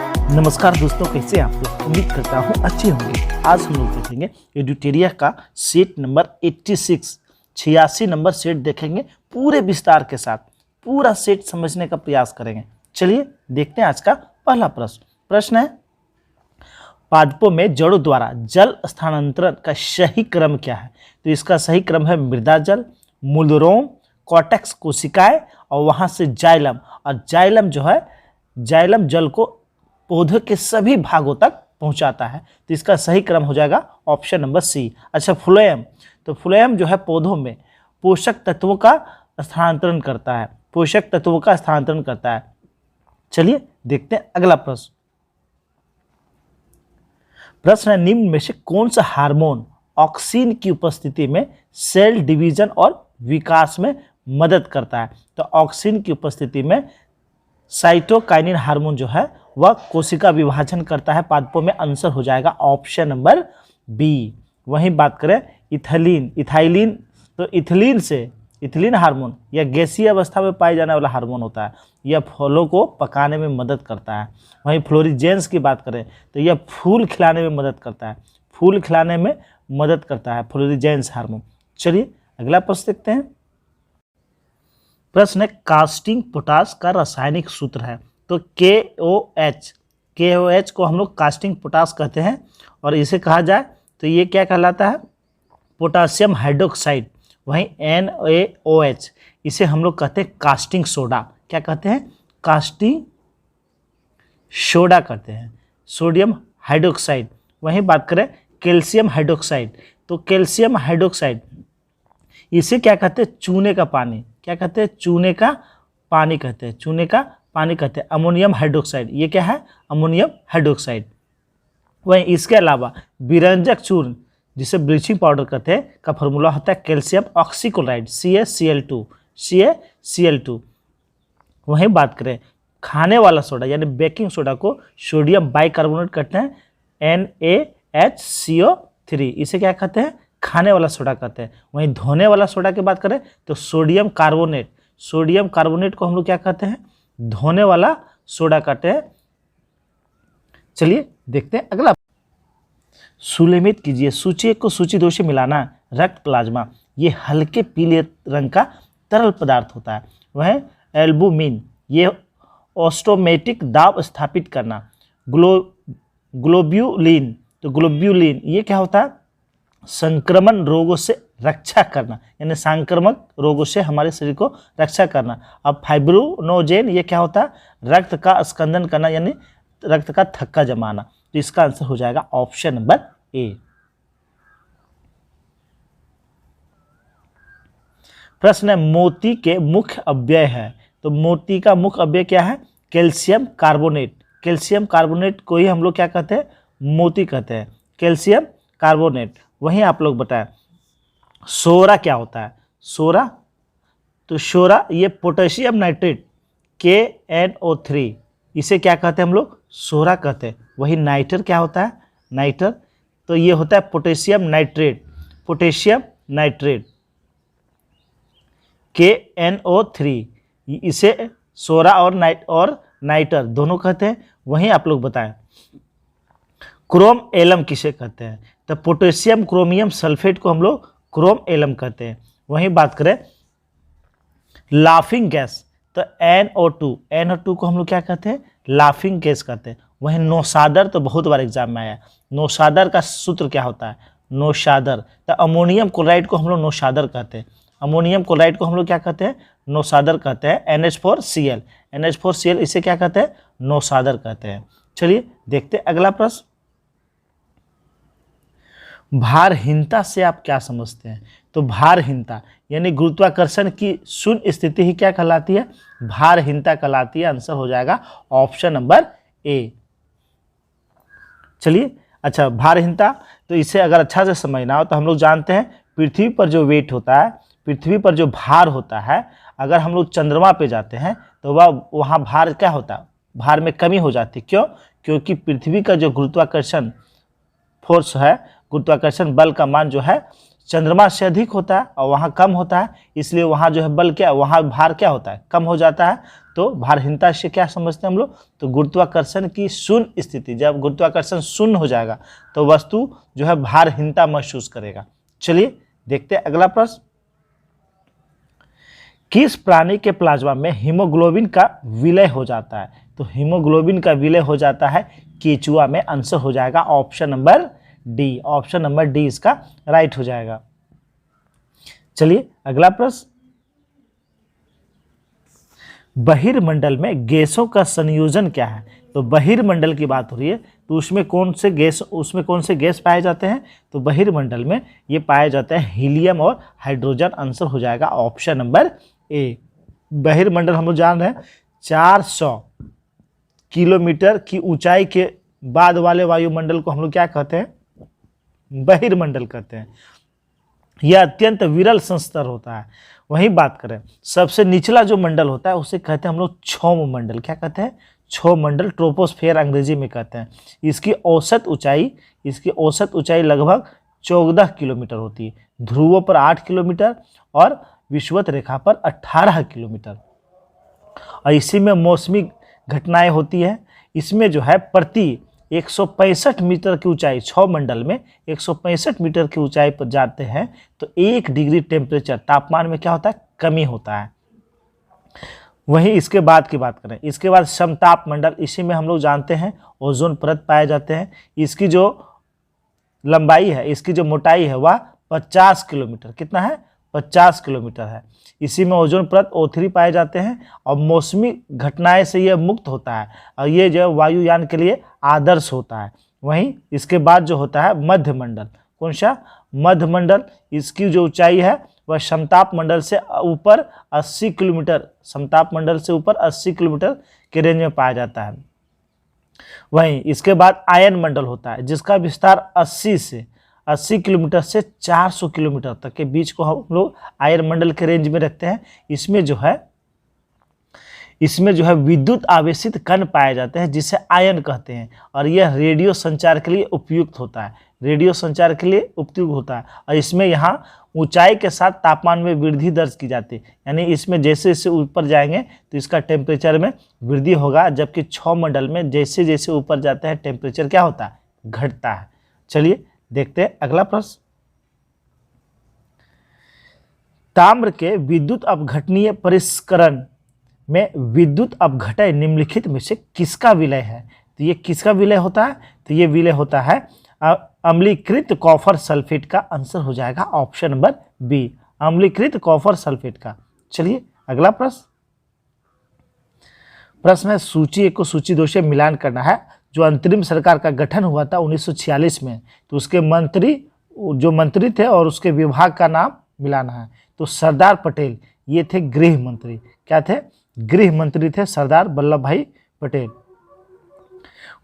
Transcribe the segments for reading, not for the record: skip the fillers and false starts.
नमस्कार दोस्तों, कैसे आप लोग? उम्मीद करता हूँ अच्छे होंगे। आज हम लोग देखेंगे एडुटेरिया का सेट नंबर 86 नंबर सेट देखेंगे पूरे विस्तार के साथ। पूरा सेट समझने का प्रयास करेंगे। चलिए देखते हैं आज का पहला प्रश्न। प्रश्न है, पादपों में जड़ों द्वारा जल स्थानांतरण का सही क्रम क्या है? तो इसका सही क्रम है मृदा जल, मूलरोम, कॉर्टेक्स कोशिकाएं और वहां से जाइलम। और जाइलम जो है, जाइलम जल को पौधे के सभी भागों तक पहुंचाता है। तो इसका सही क्रम हो जाएगा ऑप्शन नंबर सी। अच्छा, फ्लोएम, तो फ्लोएम जो है पौधों में पोषक तत्वों का स्थानांतरण करता है, पोषक तत्वों का स्थानांतरण करता है। चलिए देखते हैं अगला प्रश्न। प्रश्न है, निम्न में से कौन सा हार्मोन ऑक्सीन की उपस्थिति में सेल डिवीजन और विकास में मदद करता है? तो ऑक्सीन की उपस्थिति में साइटोकाइनिन हार्मोन जो है वह कोशिका विभाजन करता है पादपों में। आंसर हो जाएगा ऑप्शन नंबर बी। वहीं बात करें इथाइलिन, तो इथिलीन हार्मोन यह गैसीय अवस्था में पाए जाने वाला हार्मोन होता है। यह फलों को पकाने में मदद करता है। वहीं फ्लोरिजेंस की बात करें तो यह फूल खिलाने में मदद करता है, फूल खिलाने में मदद करता है फ्लोरिजेंस हार्मोन। चलिए अगला प्रश्न देखते हैं। प्रश्न है, कास्टिंग पोटास का रासायनिक सूत्र है। तो KOH को हम लोग कास्टिंग पोटास कहते हैं। और इसे कहा जाए तो ये क्या कहलाता है? Potassium hydroxide. वहीं NaOH, इसे हम लोग कहते हैं कास्टिंग सोडा। क्या कहते हैं? कास्टिंग सोडा कहते हैं, सोडियम हाइड्रोक्साइड। वहीं बात करें कैल्शियम हाइड्रोक्साइड, तो कैल्शियम हाइड्रोक्साइड इसे क्या कहते हैं? चूने का पानी। क्या कहते हैं? चूने का पानी कहते हैं, चूने का पानी कहते हैं। अमोनियम हाइड्रोक्साइड, ये क्या है? Ammonium hydroxide. वहीं इसके अलावा विरंजक चूर्ण, जिसे ब्लीचिंग पाउडर कहते हैं, का फॉर्मूला होता है कैल्शियम ऑक्सीक्लोराइड CaCl2। वहीं बात करें खाने वाला सोडा यानी बेकिंग सोडा को सोडियम बाइकार्बोनेट कहते हैं, NaHCO3। इसे क्या कहते हैं? खाने वाला सोडा कहते हैं। वहीं धोने वाला सोडा की बात करें तो सोडियम कार्बोनेट को हम लोग क्या कहते हैं? धोने वाला सोडा कहते हैं। चलिए देखते हैं अगला। सुलेमित कीजिए, सूची को सूची 2 से मिलाना। रक्त प्लाज्मा, ये हल्के पीले रंग का तरल पदार्थ होता है। वह एल्बुमिन, ये ऑस्टोमेटिक दाब स्थापित करना। ग्लोब्यूलिन, तो ग्लोब्यूलिन ये क्या होता है? संक्रमण रोगों से रक्षा करना, यानी संक्रामक रोगों से हमारे शरीर को रक्षा करना। अब फाइब्रोनोजेन, ये क्या होता है? रक्त का स्कंदन करना, यानी रक्त का थक्का जमाना। तो इसका आंसर हो जाएगा ऑप्शन नंबर ए। प्रश्न है, मोती के मुख्य अव्यय है। तो मोती का मुख्य अव्यय क्या है? Calcium carbonate. कैल्शियम कार्बोनेट को ही हम लोग क्या कहते हैं? मोती कहते हैं, कैल्शियम कार्बोनेट। वहीं आप लोग बताएं सोरा क्या होता है? सोरा, तो सोरा ये पोटेशियम नाइट्रेट KNO3, इसे क्या कहते हैं हम लोग? सोरा कहते हैं। वही नाइटर क्या होता है? नाइटर, तो ये होता है पोटेशियम नाइट्रेट KNO3, इसे सोरा और नाइटर दोनों कहते हैं। वहीं आप लोग बताएं क्रोम एलम किसे कहते हैं? तो पोटेशियम क्रोमियम सल्फेट को हम लोग क्रोम एलम कहते हैं। वहीं बात करें लाफिंग गैस, तो NO2 को हम लोग क्या कहते हैं? लाफिंग गैस कहते हैं। वहीं नौशादर, तो बहुत बार एग्जाम में आया, नौशादर का सूत्र क्या होता है? नौशादर, तो अमोनियम क्लोराइड को हम लोग नौशादर कहते हैं। अमोनियम क्लोराइड को हम लोग क्या कहते हैं? नौशादर कहते हैं। NH4Cl, इसे क्या कहते हैं? नौशादर कहते हैं। चलिए देखते हैं अगला प्रश्न। भारहीनता से आप क्या समझते हैं? तो भारहीनता यानी गुरुत्वाकर्षण की शून्य स्थिति ही क्या कहलाती है? भारहीनता कहलाती है। आंसर हो जाएगा ऑप्शन नंबर ए। चलिए, अच्छा, भारहीनता, तो इसे अगर अच्छा से समझना हो तो हम लोग जानते हैं पृथ्वी पर जो वेट होता है, पृथ्वी पर जो भार होता है, अगर हम लोग चंद्रमा पे जाते हैं तो वहाँ भार क्या होता है? भार में कमी हो जाती है। क्यों? क्योंकि पृथ्वी का जो गुरुत्वाकर्षण फोर्स है, गुरुत्वाकर्षण बल का मान जो है चंद्रमा से अधिक होता है और वहाँ कम होता है, इसलिए वहाँ जो है बल क्या, वहाँ भार क्या होता है? कम हो जाता है। तो भारहीनता से क्या समझते हैं हम लोग, तो गुरुत्वाकर्षण की शून्य स्थिति। जब गुरुत्वाकर्षण शून्य हो जाएगा तो वस्तु जो है भारहीनता महसूस करेगा। चलिए देखते हैं अगला प्रश्न। किस प्राणी के प्लाज्मा में हीमोग्लोबिन का विलय हो जाता है? तो हीमोग्लोबिन का विलय हो जाता है केचुआ में। आंसर हो जाएगा option number D. Option number D इसका राइट हो जाएगा। चलिए अगला प्रश्न। बहिर्मंडल में गैसों का संयोजन क्या है? तो बहिर्मंडल की बात हो रही है, तो उसमें कौन से गैस पाए जाते हैं? तो बहिर्मंडल में ये पाए जाते हैं हीलियम और हाइड्रोजन। आंसर हो जाएगा ऑप्शन नंबर ए। बहिर्मंडल हम लोग जान रहे हैं 400 किलोमीटर की ऊंचाई के बाद वाले वायुमंडल को हम लोग क्या कहते हैं? बहिर्मंडल कहते हैं। यह अत्यंत विरल संस्तर होता है। वहीं बात करें सबसे निचला जो मंडल होता है उसे कहते हैं हम लोग क्षौम मंडल। क्या कहते हैं? क्षौम मंडल, ट्रोपोस्फेयर अंग्रेजी में कहते हैं। इसकी औसत ऊंचाई लगभग 14 किलोमीटर होती है। ध्रुवों पर 8 किलोमीटर और विषुवत रेखा पर 18 किलोमीटर। और इसी में मौसमी घटनाएं होती है। इसमें जो है प्रति 165 मीटर की ऊंचाई, क्षौम मंडल में 165 मीटर की ऊंचाई पर जाते हैं तो 1 डिग्री टेम्परेचर, तापमान में क्या होता है? कमी होता है। वहीं इसके बाद की बात करें, इसके बाद समताप मंडल। इसी में हम लोग जानते हैं ओजोन परत पाए जाते हैं। इसकी जो लंबाई है, इसकी जो मोटाई है वह 50 किलोमीटर, कितना है? 50 किलोमीटर है। इसी में ओजोन परत O3 पाए जाते हैं और मौसमी घटनाएं से यह मुक्त होता है और ये जो वायुयान के लिए आदर्श होता है। वहीं इसके बाद जो होता है मध्यमंडल। कौन सा? मध्यमंडल। इसकी जो ऊंचाई है वह समताप मंडल से ऊपर 80 किलोमीटर, समताप मंडल से ऊपर 80 किलोमीटर के रेंज में पाया जाता है। वहीं इसके बाद आयन मंडल होता है जिसका विस्तार 80 किलोमीटर से 400 किलोमीटर तक के बीच को हम लोग आयन मंडल के रेंज में रखते हैं। इसमें जो है विद्युत आवेशित कण पाए जाते हैं जिसे आयन कहते हैं और यह रेडियो संचार के लिए उपयुक्त होता है। और इसमें यहाँ ऊंचाई के साथ तापमान में वृद्धि दर्ज की जाती है। यानी इसमें जैसे जैसे ऊपर जाएंगे तो इसका टेम्परेचर में वृद्धि होगा, जबकि क्षौम मंडल में जैसे जैसे ऊपर जाते हैं टेम्परेचर क्या होता है? घटता है। चलिए देखते हैं अगला प्रश्न। ताम्र के विद्युत अपघटनीय परिष्करण में विद्युत अपघटय निम्नलिखित में से किसका विलय है? तो ये किसका विलय होता है? तो ये विलय होता है अम्लीकृत कॉपर सल्फेट का। आंसर हो जाएगा ऑप्शन नंबर बी, अम्लीकृत कॉपर सल्फेट का। चलिए अगला प्रश्न है सूची 1 को सूची 2 से मिलान करना है। जो अंतरिम सरकार का गठन हुआ था 1946 में, तो उसके मंत्री थे और उसके विभाग का नाम मिलाना है। तो सरदार पटेल ये थे गृह मंत्री। क्या थे? गृह मंत्री थे सरदार वल्लभ भाई पटेल।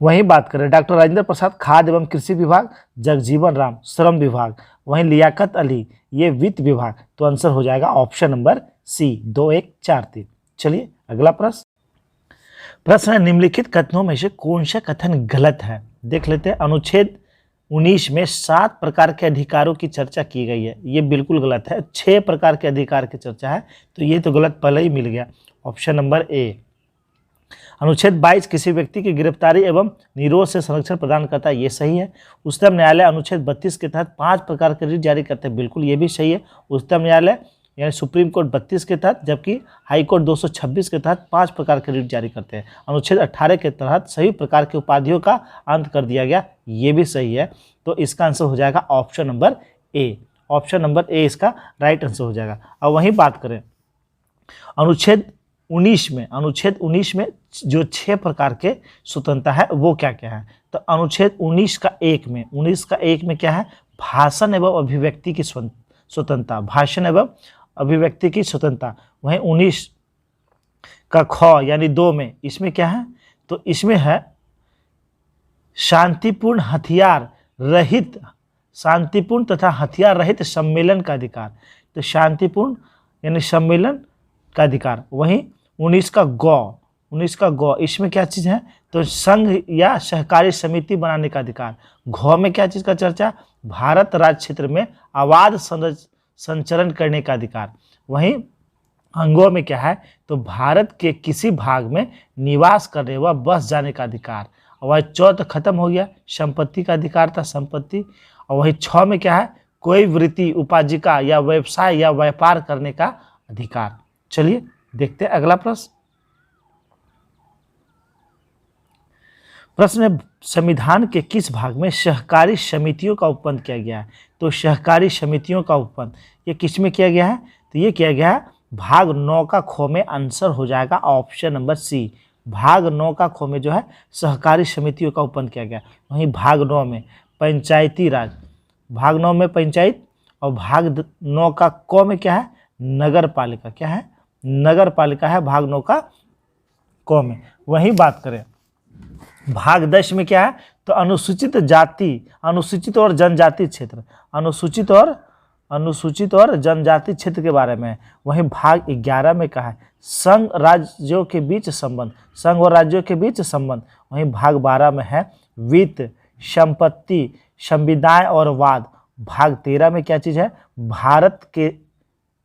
वहीं बात करें डॉक्टर राजेंद्र प्रसाद खाद्य एवं कृषि विभाग, जगजीवन राम श्रम विभाग, वहीं लियाकत अली ये वित्त विभाग। तो आंसर हो जाएगा ऑप्शन नंबर सी, 2, 1, 4, 3। चलिए अगला प्रश्न है निम्नलिखित कथनों में से कौन सा कथन गलत है? देख लेते हैं। अनुच्छेद 19 में 7 प्रकार के अधिकारों की चर्चा की गई है, ये बिल्कुल गलत है। 6 प्रकार के अधिकार की चर्चा है, तो ये तो गलत पहले ही मिल गया। ऑप्शन नंबर ए। अनुच्छेद 22 किसी व्यक्ति की गिरफ्तारी एवं निरोध से संरक्षण प्रदान करता है, ये सही है। उच्चतम न्यायालय अनुच्छेद 32 के तहत 5 प्रकार के रिट जारी करते हैं, बिल्कुल ये भी सही है। उच्चतम न्यायालय यानी सुप्रीम कोर्ट 32 के तहत, जबकि हाई कोर्ट 226 के तहत 5 प्रकार के रिट जारी करते हैं। अनुच्छेद 18 के तहत सभी प्रकार की उपाधियों का अंत कर दिया गया, ये भी सही है। तो इसका आंसर हो जाएगा option number A. Option number ए इसका राइट आंसर हो जाएगा। और वहीं बात करें अनुच्छेद 19 में जो 6 प्रकार के स्वतंत्रता है वो क्या क्या है? तो अनुच्छेद 19 का 1 में क्या है? भाषण एवं अभिव्यक्ति की स्वतंत्रता, भाषण एवं अभिव्यक्ति की स्वतंत्रता। वहीं 19 का ख यानी 2 में, इसमें क्या है? तो इसमें है शांतिपूर्ण तथा हथियार रहित सम्मेलन का अधिकार। तो शांतिपूर्ण यानी सम्मेलन का अधिकार। वहीं 19 का गौ, इसमें क्या चीज़ है? तो संघ या सहकारी समिति बनाने का अधिकार। घ में क्या चीज़ का चर्चा? भारत राज्य क्षेत्र में अबाध संचरण करने का अधिकार। वहीं अंगों में क्या है, तो भारत के किसी भाग में निवास करने व बस जाने का अधिकार। और वही 4 तो खत्म हो गया, संपत्ति का अधिकार था, संपत्ति। और वही 6 में क्या है, कोई वृत्ति, उपाजिका या व्यवसाय या व्यापार करने का अधिकार। चलिए देखते हैं अगला प्रश्न। प्रश्न है, संविधान के किस भाग में सहकारी समितियों का उपबंध किया गया है? तो सहकारी समितियों का उपबंध ये किस में किया गया है? तो ये किया गया है भाग 9 का ख में। आंसर हो जाएगा ऑप्शन नंबर सी। भाग 9 का ख में जो है सहकारी समितियों का उपबंध किया गया। वहीं भाग 9 में पंचायती राज, भाग 9 में पंचायत, और भाग 9 का क में क्या है, नगर पालिका। क्या है, नगर पालिका है भाग 9 का क में। वहीं बात करें भाग 10 में क्या है, तो अनुसूचित जाति, अनुसूचित और जनजाति क्षेत्र, अनुसूचित और जनजाति क्षेत्र के बारे में। वहीं भाग 11 में कहा है संघ राज्यों के बीच संबंध, संघ और राज्यों के बीच संबंध। वहीं भाग 12 में है वित्त, संपत्ति, संविदाएं और वाद। भाग 13 में क्या चीज है, भारत के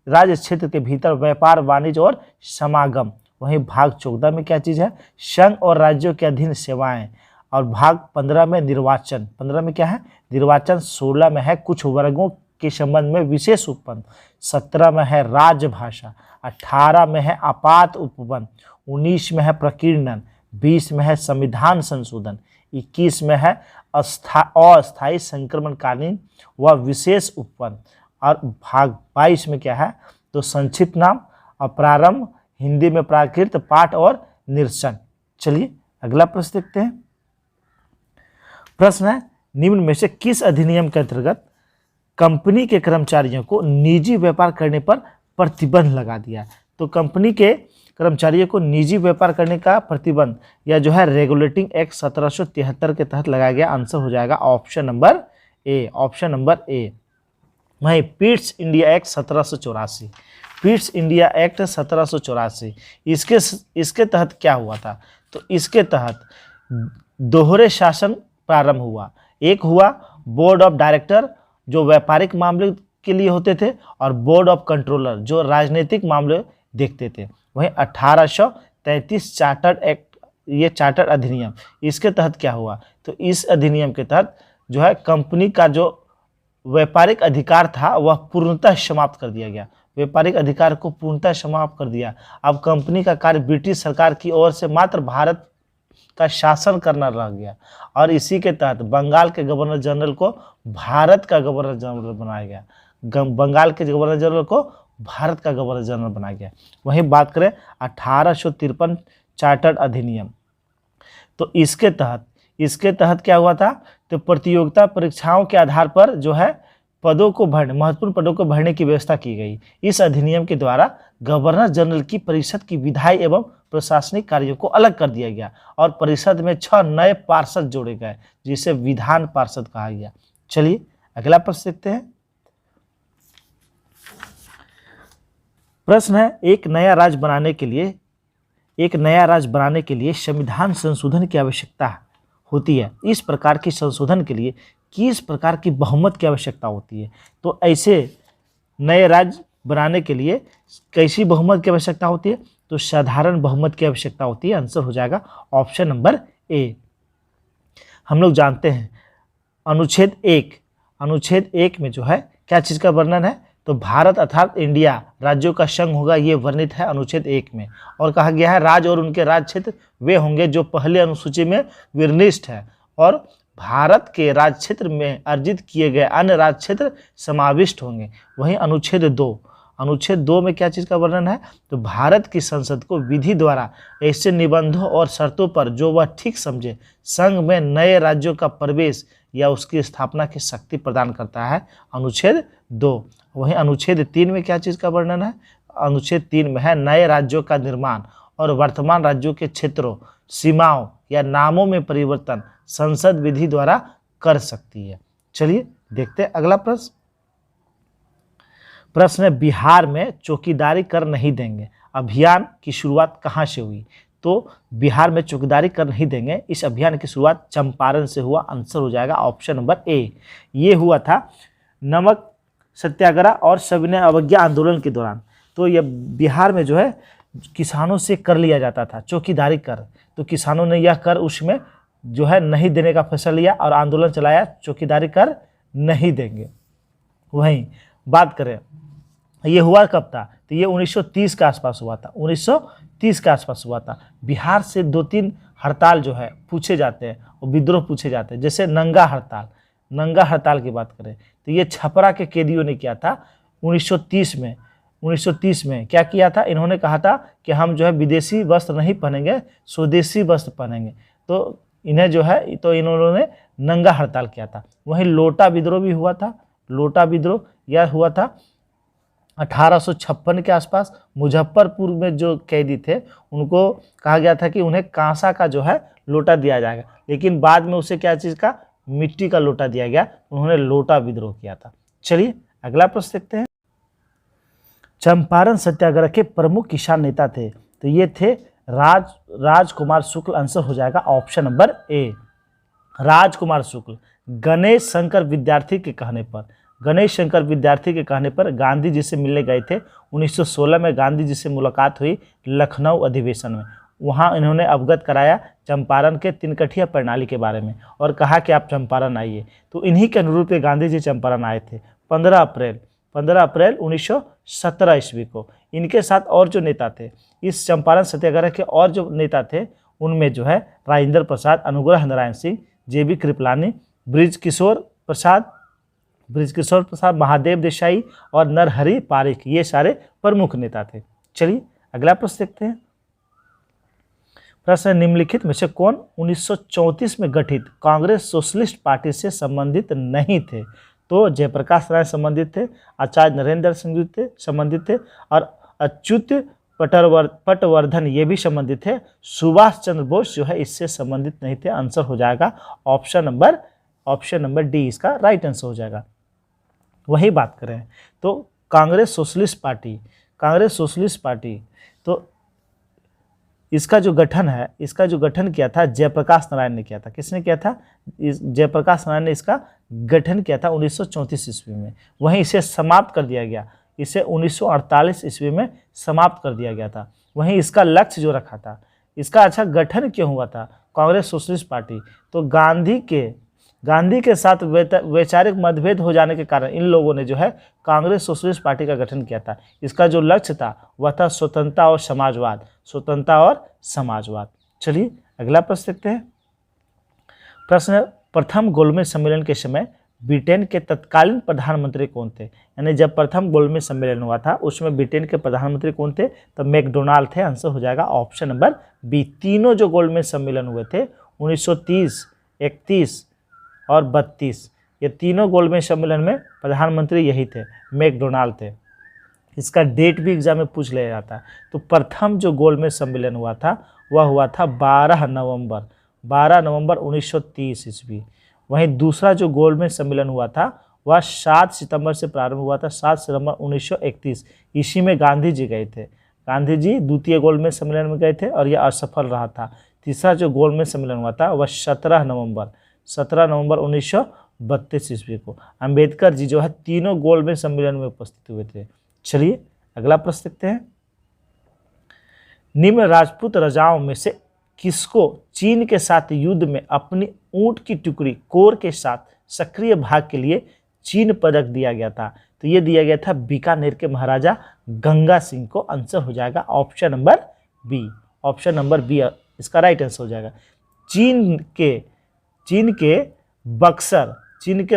राज्य क्षेत्र के भीतर व्यापार, वाणिज्य और समागम। वहीं भाग 14 में क्या चीज है, संघ और राज्यों के अधीन सेवाएं। और भाग 15 में निर्वाचन, 15 में क्या है, निर्वाचन। 16 में है कुछ वर्गों के संबंध में विशेष उपबंध। 17 में है राजभाषा। 18 में है आपात उपबंध। 19 में है प्रकीर्णन। 20 में है संविधान संशोधन। 21 में है अस्थायी संक्रमणकालीन व विशेष उपबंध। और भाग 22 में क्या है, तो संक्षिप्त नाम, प्रारंभ, हिंदी में प्राकृत, पाठ और निरसन। चलिए अगला प्रश्न देखते हैं। प्रश्न है, निम्न में से किस अधिनियम के अंतर्गत कंपनी के कर्मचारियों को निजी व्यापार करने पर प्रतिबंध लगा दिया? तो कंपनी के कर्मचारियों को निजी व्यापार करने का प्रतिबंध या जो है रेगुलेटिंग एक्ट 1773 के तहत लगाया गया। आंसर हो जाएगा option number A, option number A. वहीं Pitt's India Act 1784, Pitt's India Act 1784, इसके तहत क्या हुआ था, तो इसके तहत दोहरे शासन प्रारंभ हुआ। एक हुआ बोर्ड ऑफ डायरेक्टर जो व्यापारिक मामले के लिए होते थे, और बोर्ड ऑफ कंट्रोलर जो राजनीतिक मामले देखते थे। वहीं 1833 चार्टर्ड एक्ट, ये चार्टर्ड अधिनियम, इसके तहत क्या हुआ, तो इस अधिनियम के तहत जो है कंपनी का जो व्यापारिक अधिकार था वह पूर्णतः समाप्त कर दिया गया। व्यापारिक अधिकार को पूर्णतः समाप्त कर दिया। अब कंपनी का कार्य ब्रिटिश सरकार की ओर से मात्र भारत का शासन करना रह गया। और इसी के तहत बंगाल के गवर्नर जनरल को भारत का गवर्नर जनरल बनाया गया। बंगाल के गवर्नर जनरल को भारत का गवर्नर जनरल बनाया गया। वहीं बात करें 1853 चार्टर्ड अधिनियम, तो इसके तहत क्या हुआ था, तो प्रतियोगिता परीक्षाओं के आधार पर जो है पदों को भरने, महत्वपूर्ण पदों को भरने की व्यवस्था की गई। इस अधिनियम के द्वारा गवर्नर जनरल की परिषद की विधायी एवं प्रशासनिक कार्यों को अलग कर दिया गया और परिषद में 6 नए पार्षद जोड़े गए, जिसे विधान पार्षद कहा गया। चलिए अगला प्रश्न देखते हैं। प्रश्न है, एक नया राज्य बनाने के लिए संविधान संशोधन की आवश्यकता होती है। इस प्रकार के संशोधन के लिए किस प्रकार की बहुमत की आवश्यकता होती है? तो ऐसे नए राज्य बनाने के लिए कैसी बहुमत की आवश्यकता होती है? तो साधारण बहुमत की आवश्यकता होती है। आंसर हो जाएगा ऑप्शन नंबर ए। हम लोग जानते हैं अनुच्छेद 1 में जो है क्या चीज़ का वर्णन है, तो भारत अर्थात इंडिया राज्यों का संघ होगा, ये वर्णित है अनुच्छेद 1 में। और कहा गया है राज्य और उनके राज्य क्षेत्र वे होंगे जो पहले अनुसूची में विनिर्दिष्ट है, और भारत के राज्य क्षेत्र में अर्जित किए गए अन्य राज्य क्षेत्र समाविष्ट होंगे। वहीं अनुच्छेद 2 में क्या चीज़ का वर्णन है, तो भारत की संसद को विधि द्वारा ऐसे निबंधों और शर्तों पर जो वह ठीक समझे संघ में नए राज्यों का प्रवेश या उसकी स्थापना की शक्ति प्रदान करता है। अनुच्छेद 2। वहीं अनुच्छेद 3 में क्या चीज़ का वर्णन है, अनुच्छेद 3 में है नए राज्यों का निर्माण और वर्तमान राज्यों के क्षेत्रों, सीमाओं या नामों में परिवर्तन संसद विधि द्वारा कर सकती है। चलिए देखते हैं अगला प्रश्न। प्रश्न है, बिहार में चौकीदारी कर नहीं देंगे अभियान की शुरुआत कहाँ से हुई? तो बिहार में चौकीदारी कर नहीं देंगे, इस अभियान की शुरुआत चंपारण से हुआ। आंसर हो जाएगा ऑप्शन नंबर ए। ये हुआ था नमक सत्याग्रह और सविनय अवज्ञा आंदोलन के दौरान। तो ये बिहार में जो है किसानों से कर लिया जाता था, चौकीदारी कर। तो किसानों ने यह कर उसमें जो है नहीं देने का फैसला लिया और आंदोलन चलाया, चौकीदारी कर नहीं देंगे। वहीं बात करें ये हुआ कब था, तो ये 1930 के आसपास हुआ था, 1930 के आसपास हुआ था। बिहार से 2-3 हड़ताल जो है पूछे जाते हैं और विद्रोह पूछे जाते हैं, जैसे नंगा हड़ताल। नंगा हड़ताल की बात करें तो ये छपरा के कैदियों ने किया था 1930 में। 1930 में क्या किया था, इन्होंने कहा था कि हम जो है विदेशी वस्त्र नहीं पहनेंगे, स्वदेशी वस्त्र पहनेंगे। तो इन्हें जो है तो इन्होंने नंगा हड़ताल किया था। वहीं लोटा विद्रोह भी हुआ था। लोटा विद्रोह यह हुआ था 1856 के आसपास। मुजफ्फरपुर में जो कैदी थे उनको कहा गया था कि उन्हें कांसा का जो है लोटा दिया जाएगा, लेकिन बाद में उसे क्या चीज़ का, मिट्टी का लोटा दिया गया। उन्होंने लोटा विद्रोह किया था। चलिए अगला प्रश्न देखते हैं। चंपारण सत्याग्रह के प्रमुख किसान नेता थे, तो ये थे राजकुमार शुक्ल। आंसर हो जाएगा ऑप्शन नंबर ए, राजकुमार शुक्ल। गणेश शंकर विद्यार्थी के कहने पर, गणेश शंकर विद्यार्थी के कहने पर गांधी जी से मिलने गए थे। 1916 में गांधी जी से मुलाकात हुई लखनऊ अधिवेशन में। वहां इन्होंने अवगत कराया चंपारण के तिनकठिया प्रणाली के बारे में और कहा कि आप चंपारण आइए। तो इन्हीं के अनुरूप गांधी जी चंपारण आए थे 15 अप्रैल 1917 ईस्वी को। इनके साथ और जो नेता थे इस चंपारण सत्याग्रह के, और जो नेता थे उनमें जो है राजेंद्र प्रसाद, अनुग्रह नारायण सिंह, जेबी कृपलानी, ब्रिजकिशोर प्रसाद, महादेव देसाई और नरहरि पारिख, ये सारे प्रमुख नेता थे। चलिए अगला प्रश्न देखते हैं। प्रश्न निम्नलिखित में से कौन 1934 में गठित कांग्रेस सोशलिस्ट पार्टी से संबंधित नहीं थे। तो जयप्रकाश नारायण संबंधित थे, आचार्य नरेंद्र सिंह संबंधित थे और अच्युत पटवर्धन ये भी संबंधित थे। सुभाष चंद्र बोस जो है इससे संबंधित नहीं थे। आंसर हो जाएगा ऑप्शन नंबर डी, इसका राइट आंसर हो जाएगा। वही बात करें तो कांग्रेस सोशलिस्ट पार्टी तो इसका जो गठन किया था जयप्रकाश नारायण ने किया था। किसने किया था? जयप्रकाश नारायण ने इसका गठन किया था 1934 ईस्वी में। वहीं इसे समाप्त कर दिया गया, इसे 1948 ईस्वी में समाप्त कर दिया गया था। वहीं इसका लक्ष्य जो रखा था, इसका गठन क्यों हुआ था कांग्रेस सोशलिस्ट पार्टी, तो गांधी के साथ वैचारिक मतभेद हो जाने के कारण इन लोगों ने जो है कांग्रेस सोशलिस्ट पार्टी का गठन किया था। इसका जो लक्ष्य था वह था स्वतंत्रता और समाजवाद। चलिए अगला प्रश्न देखते हैं। प्रश्न, प्रथम गोलमेज सम्मेलन के समय ब्रिटेन के तत्कालीन प्रधानमंत्री कौन थे? यानी जब प्रथम गोलमेज सम्मेलन हुआ था उसमें ब्रिटेन के प्रधानमंत्री कौन थे? तो मैकडोनाल्ड थे। आंसर हो जाएगा ऑप्शन नंबर बी। तीनों जो गोलमेज सम्मेलन हुए थे 1930, 31 और 32, ये तीनों गोलमेज सम्मेलन में प्रधानमंत्री यही थे, मैकडोनाल्ड थे। इसका डेट भी एग्जाम में पूछ लिया जाता है। तो प्रथम जो गोलमेज सम्मेलन हुआ था वह हुआ था 12 नवंबर 1930 ईस्वी। वहीं दूसरा जो गोलमेज सम्मेलन हुआ था वह 7 सितंबर से प्रारंभ हुआ था, 7 सितंबर 1931। इसी में गांधी जी गए थे। गांधी जी द्वितीय गोलमेज सम्मेलन में गए थे और यह असफल रहा था। तीसरा जो गोलमेज सम्मेलन हुआ था वह 17 नवंबर 1932 ईस्वी को। अंबेडकर जी जो है तीनों गोलमेज सम्मेलन में उपस्थित हुए थे। चलिए अगला प्रश्न देखते हैं। निम्न राजपूत राजाओं में से किसको चीन के साथ युद्ध में अपनी ऊंट की टुकड़ी कोर के साथ सक्रिय भाग के लिए चीन पदक दिया गया था? तो ये दिया गया था बीकानेर के महाराजा गंगा सिंह को। आंसर हो जाएगा ऑप्शन नंबर बी, इसका राइट आंसर हो जाएगा। चीन के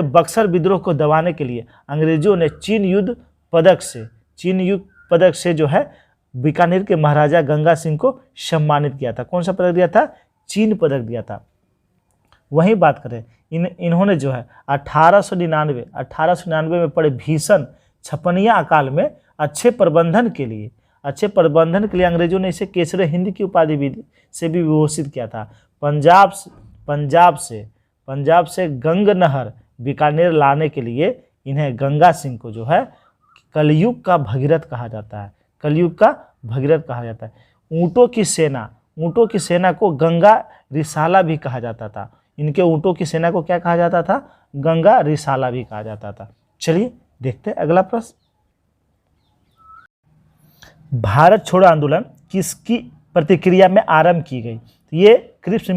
बक्सर विद्रोह को दबाने के लिए अंग्रेजों ने चीन युद्ध पदक से जो है बीकानेर के महाराजा गंगा सिंह को सम्मानित किया था। कौन सा पदक दिया था? चीन पदक दिया था। वहीं बात करें इन्होंने जो है 1899 में पड़े भीषण छपनिया अकाल में अच्छे प्रबंधन के लिए अंग्रेजों ने इसे केसरे हिंद की उपाधि भी से भी विभूषित किया था। पंजाब से गंग नहर बीकानेर लाने के लिए इन्हें गंगा सिंह को जो है कलयुग का भगीरथ कहा जाता है। ऊँटों की सेना को गंगा रिसाला भी कहा जाता था। इनके ऊँटों की सेना को क्या कहा जाता था? गंगा रिसाला भी कहा जाता था। चलिए देखते हैं अगला प्रश्न। भारत छोड़ो आंदोलन किसकी प्रतिक्रिया में आरंभ की गई? ये क्रिप्स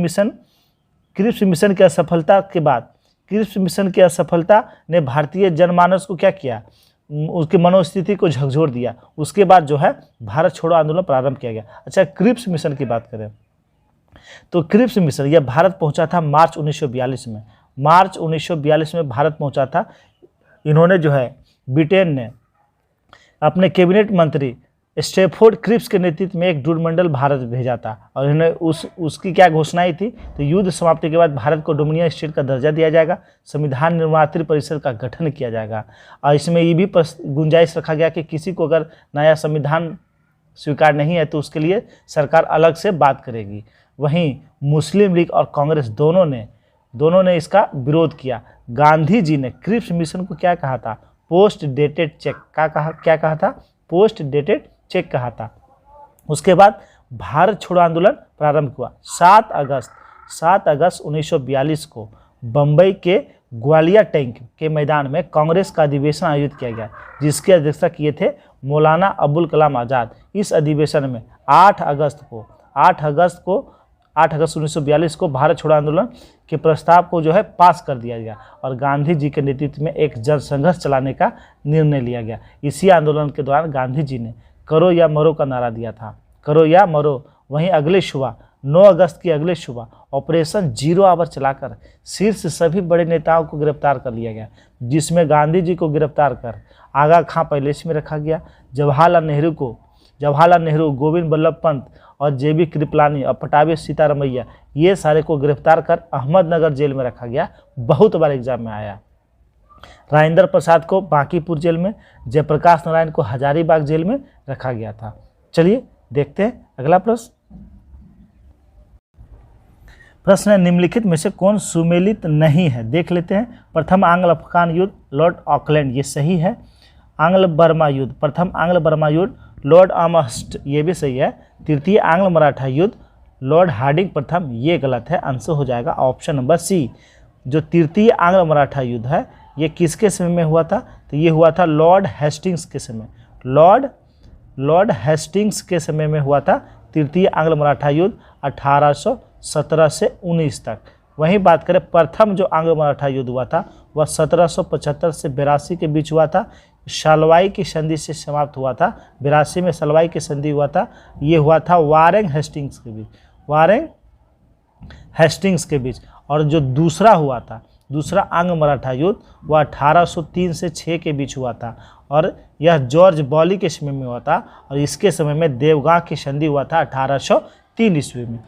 मिशन की असफलता के बाद, क्रिप्स मिशन की असफलता ने भारतीय जनमानस को क्या किया, उसकी मनोस्थिति को झकझोर दिया। उसके बाद जो है भारत छोड़ो आंदोलन प्रारंभ किया गया। अच्छा, क्रिप्स मिशन की बात करें तो क्रिप्स मिशन यह भारत पहुंचा था मार्च 1942 में। मार्च 1942 में भारत पहुंचा था। इन्होंने जो है ब्रिटेन ने अपने कैबिनेट मंत्री स्टैफोर्ड क्रिप्स के नेतृत्व में एक दूरमंडल भारत भेजा था और इन्होंने उसकी क्या घोषणाएं थी, तो युद्ध समाप्ति के बाद भारत को डोमिनियन स्टेट का दर्जा दिया जाएगा, संविधान निर्मात्री परिषद का गठन किया जाएगा और इसमें ये भी गुंजाइश रखा गया कि किसी को अगर नया संविधान स्वीकार नहीं है तो उसके लिए सरकार अलग से बात करेगी। वहीं मुस्लिम लीग और कांग्रेस दोनों ने इसका विरोध किया। गांधी जी ने क्रिप्स मिशन को क्या कहा था, पोस्ट डेटेड चेक क्या कहा था, पोस्ट डेटेड चेक कहा था। उसके बाद भारत छोड़ो आंदोलन प्रारंभ हुआ 7 अगस्त 1942 को बंबई के ग्वालियर टैंक के मैदान में कांग्रेस का अधिवेशन आयोजित किया गया, जिसकी अध्यक्षता किए थे मौलाना अबुल कलाम आज़ाद। इस अधिवेशन में 8 अगस्त 1942 को भारत छोड़ो आंदोलन के प्रस्ताव को जो है पास कर दिया गया और गांधी जी के नेतृत्व में एक जनसंघर्ष चलाने का निर्णय लिया गया। इसी आंदोलन के दौरान गांधी जी ने करो या मरो का नारा दिया था, करो या मरो। वहीं अगले सुबह 9 अगस्त की अगले सुबह ऑपरेशन 0 आवर चलाकर शीर्ष सभी बड़े नेताओं को गिरफ्तार कर लिया गया, जिसमें गांधी जी को गिरफ्तार कर आगा खां पैलेस में रखा गया। जवाहरलाल नेहरू, गोविंद बल्लभ पंत और जेबी कृपलानी और पटाभी सीतारमैया, ये सारे को गिरफ्तार कर अहमदनगर जेल में रखा गया। बहुत बार एग्जाम में आया। राजेंद्र प्रसाद को बांकीपुर जेल में, जयप्रकाश नारायण को हजारीबाग जेल में रखा गया था। चलिए देखते हैं अगला प्रश्न है, निम्नलिखित में से कौन सुमेलित नहीं है? देख लेते हैं। प्रथम आंग्ल अफगान युद्ध, लॉर्ड ऑकलैंड, ये सही है। आंग्ल बर्मा युद्ध, प्रथम आंग्ल बर्मा युद्ध, लॉर्ड आर्मस्ट्रांग, ये भी सही है। तृतीय आंग्ल मराठा युद्ध, लॉर्ड हार्डिंग प्रथम, ये गलत है। आंसर हो जाएगा ऑप्शन नंबर सी। जो तृतीय आंग्ल मराठा युद्ध है ये किसके समय में हुआ था? तो ये हुआ था लॉर्ड हेस्टिंग्स के समय। लॉर्ड हेस्टिंग्स के समय में हुआ था तृतीय आंग्ल मराठा युद्ध 1817 से 19 तक। वहीं बात करें प्रथम जो आंग्ल मराठा युद्ध हुआ था वह 1775 से 82 के बीच हुआ था। सलवाई की संधि से समाप्त हुआ था। 82 में सलवाई की संधि हुआ था। ये हुआ था वारेंग हेस्टिंग्स के बीच। और जो दूसरा हुआ था, दूसरा आंग्ल मराठा युद्ध, वह 1803 से 6 के बीच हुआ था और यह जॉर्ज बॉली के समय में हुआ था और इसके समय में देवगां की संधि हुआ था 1803 ईस्वी में।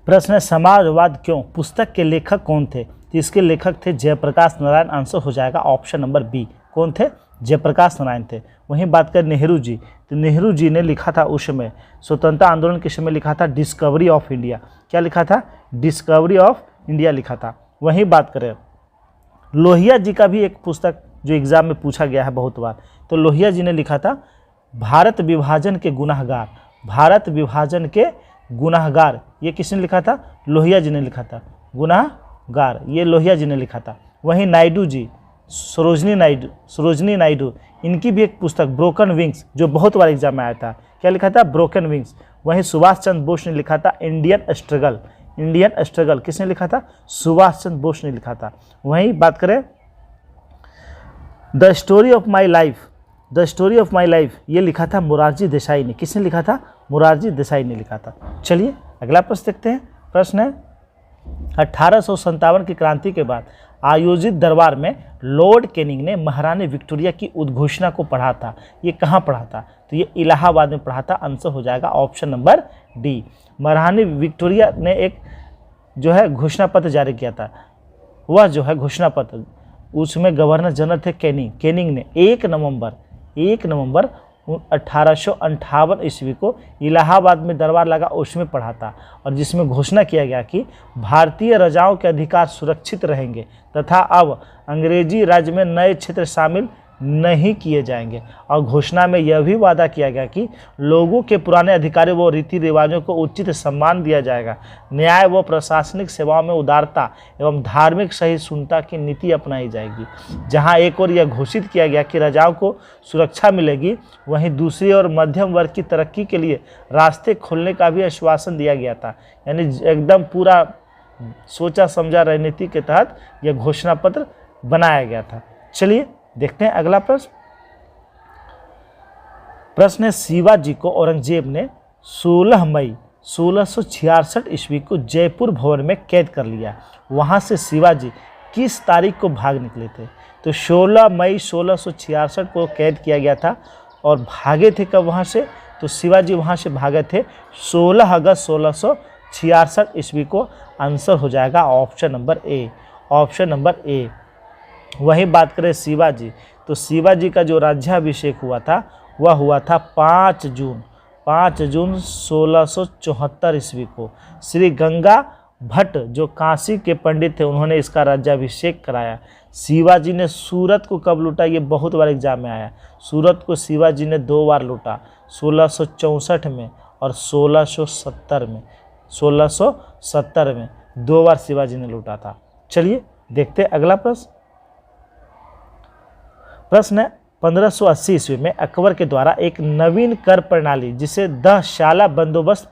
प्रश्न है, समाजवाद क्यों पुस्तक के लेखक कौन थे? तो इसके लेखक थे जयप्रकाश नारायण। आंसर हो जाएगा ऑप्शन नंबर बी। कौन थे? जयप्रकाश नारायण थे। वहीं बात करें नेहरू जी, तो नेहरू जी ने लिखा था उस समय स्वतंत्रता आंदोलन के समय लिखा था डिस्कवरी ऑफ इंडिया। क्या लिखा था? डिस्कवरी ऑफ इंडिया लिखा था। वहीं बात करें लोहिया जी का भी एक पुस्तक जो एग्जाम में पूछा गया है बहुत बार, तो लोहिया जी ने लिखा था भारत विभाजन के गुनाहगार। भारत विभाजन के गुनाहगार, ये किसने लिखा था? लोहिया जी ने लिखा था। गुनाहगार, ये लोहिया जी ने लिखा था। वहीं नायडू जी, सरोजनी नायडू, इनकी भी एक पुस्तक ब्रोकन विंग्स, जो बहुत बार एग्जाम में आया था। क्या लिखा था? Broken wings. वहीं सुभाष चंद्र बोस ने लिखा था इंडियन स्ट्रगल। किसने लिखा था? सुभाष चंद्र बोस ने लिखा था। वहीं बात करें the story of my life, ये लिखा था मोरारजी देसाई ने। किसने लिखा था? मोरारजी देसाई ने लिखा था। चलिए अगला प्रश्न देखते हैं। प्रश्न है 1857 की क्रांति के बाद आयोजित दरबार में लॉर्ड कैनिंग ने महारानी विक्टोरिया की उद्घोषणा को पढ़ा था। ये कहाँ पढ़ा था? तो ये इलाहाबाद में पढ़ा था। आंसर हो जाएगा ऑप्शन नंबर डी। महारानी विक्टोरिया ने एक जो है घोषणा पत्र जारी किया था। वह जो है घोषणा पत्र, उसमें गवर्नर जनरल थे कैनिंग ने 1 नवंबर 1858 ईस्वी को इलाहाबाद में दरबार लगा, उसमें पढ़ा था और जिसमें घोषणा किया गया कि भारतीय राजाओं के अधिकार सुरक्षित रहेंगे तथा अब अंग्रेजी राज्य में नए क्षेत्र शामिल नहीं किए जाएंगे। और घोषणा में यह भी वादा किया गया कि लोगों के पुराने अधिकारों व रीति रिवाजों को उचित सम्मान दिया जाएगा। न्याय व प्रशासनिक सेवाओं में उदारता एवं धार्मिक सहिष्णुता की नीति अपनाई जाएगी। जहां एक ओर यह घोषित किया गया कि प्रजाओं को सुरक्षा मिलेगी, वहीं दूसरी ओर मध्यम वर्ग की तरक्की के लिए रास्ते खोलने का भी आश्वासन दिया गया था। यानी एकदम पूरा सोचा समझा रणनीति के तहत यह घोषणा पत्र बनाया गया था। चलिए देखते हैं अगला प्रश्न। प्रश्न है, शिवाजी को औरंगजेब ने 16 मई 1666 ईस्वी को जयपुर भवन में कैद कर लिया। वहां से शिवाजी किस तारीख को भाग निकले थे? तो 16 मई 1666 को कैद किया गया था और भागे थे कब वहां से? तो शिवाजी वहां से भागे थे 16 अगस्त 1666 ईस्वी को। आंसर हो जाएगा option number A, option number A. वहीं बात करें शिवाजी, तो शिवाजी का जो राज्याभिषेक हुआ था वह हुआ था 5 जून 1674 ईस्वी को। श्री गंगा भट्ट जो काशी के पंडित थे, उन्होंने इसका राज्याभिषेक कराया। शिवाजी ने सूरत को कब लूटा? ये बहुत बार एग्जाम में आया। सूरत को शिवाजी ने 2 बार लूटा, 1664 में और 1670 में। 1670 में 2 बार शिवाजी ने लूटा था। चलिए देखते हैं अगला प्रश्न। प्रश्न है, 1580 ईस्वी में अकबर के द्वारा एक नवीन कर प्रणाली जिसे दहशाला बंदोबस्त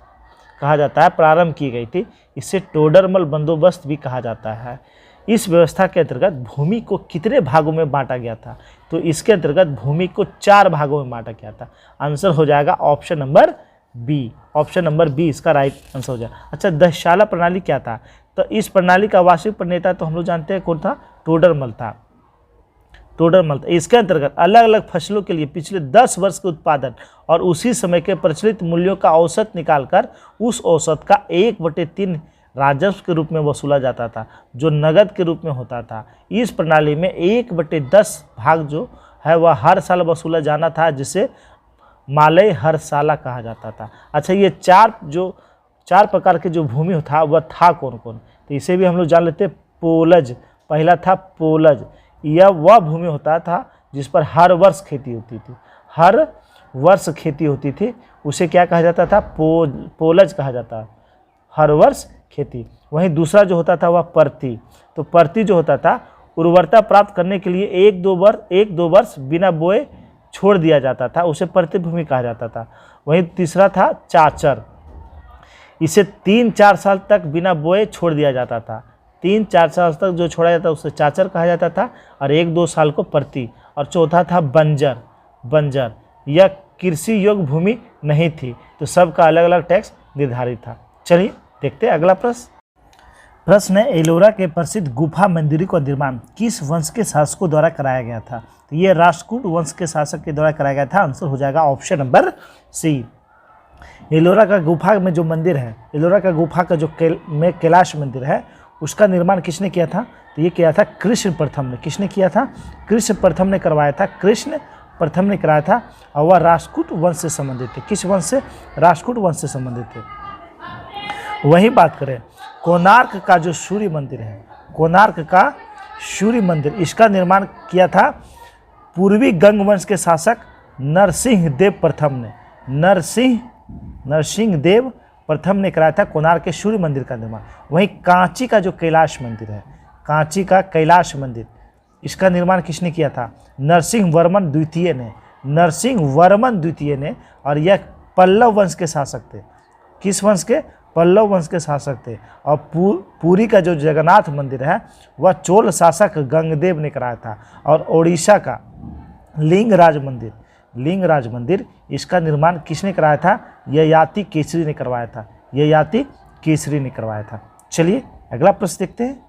कहा जाता है प्रारंभ की गई थी। इसे टोडरमल बंदोबस्त भी कहा जाता है। इस व्यवस्था के अंतर्गत भूमि को कितने भागों में बांटा गया था? तो इसके अंतर्गत भूमि को 4 भागों में बांटा गया था। आंसर हो जाएगा option number B, option number B इसका राइट आंसर हो जाएगा। अच्छा, दहशाला प्रणाली क्या था? तो इस प्रणाली का वास्तविक प्रणेता तो हम लोग जानते हैं कौन था? टोडरमल था। टोडरमल था। इसके अंतर्गत अलग अलग फसलों के लिए पिछले 10 वर्ष के उत्पादन और उसी समय के प्रचलित मूल्यों का औसत निकालकर उस औसत का 1/3 राजस्व के रूप में वसूला जाता था, जो नगद के रूप में होता था। इस प्रणाली में 1/10 भाग जो है वह हर साल वसूला जाना था, जिसे मालय हर साला कहा जाता था। अच्छा, ये 4 प्रकार के जो भूमि था वह था कौन कौन? तो इसे भी हम लोग जान लेते हैं। पोलज, पहला था पोलज। यह वह भूमि होता था जिस पर हर वर्ष खेती होती थी, हर वर्ष खेती होती थी, उसे क्या कहा जाता था? पोलज कहा जाता, हर वर्ष खेती। वहीं दूसरा जो होता था वह परती। तो परती जो होता था उर्वरता प्राप्त करने के लिए 1-2 वर्ष बिना बोए छोड़ दिया जाता था, उसे परती भूमि कहा जाता था। वहीं तीसरा था चाचर। इसे 3-4 साल तक बिना बोए छोड़ दिया जाता था। 3-4 साल तक जो छोड़ा जाता उसे चाचर कहा जाता था और 1-2 साल को परती। और चौथा था बंजर। बंजर यह कृषि योग्य भूमि नहीं थी, तो सबका अलग अलग टैक्स निर्धारित था। चलिए देखते हैं अगला प्रश्न। प्रश्न है, एलोरा के प्रसिद्ध गुफा मंदिर का निर्माण किस वंश के शासकों द्वारा कराया गया था? तो ये राष्ट्रकूट वंश के शासक के द्वारा कराया गया था। आंसर हो जाएगा ऑप्शन नंबर सी। एलोरा का गुफा में जो मंदिर है, एलोरा का गुफा का जो कैलाश मंदिर है, उसका निर्माण किसने किया था? तो ये किया था कृष्ण प्रथम ने। किसने किया था? कृष्ण प्रथम ने करवाया था। कृष्ण प्रथम ने कराया था और वह राष्ट्रकूट वंश से संबंधित थे। किस वंश से? राष्ट्रकूट वंश से संबंधित थे। वही बात करें, कोणार्क का जो सूर्य मंदिर है, कोणार्क का सूर्य मंदिर, इसका निर्माण किया था पूर्वी गंग वंश के शासक नरसिंह देव प्रथम ने। नरसिंह देव प्रथम ने कराया था कोणार्क के सूर्य मंदिर का निर्माण। वहीं कांची का जो कैलाश मंदिर है, कांची का कैलाश मंदिर, इसका निर्माण किसने किया था? नरसिंह वर्मन द्वितीय ने। नरसिंह वर्मन द्वितीय ने, और यह पल्लव वंश के शासक थे। किस वंश के? पल्लव वंश के शासक थे। और पुरी का जो जगन्नाथ मंदिर है वह चोल शासक गंगदेव ने कराया था। और ओडिशा का लिंगराज मंदिर, इसका निर्माण किसने कराया था? ययाति केसरी ने करवाया था। ययाति केसरी ने करवाया था। चलिए अगला प्रश्न देखते हैं।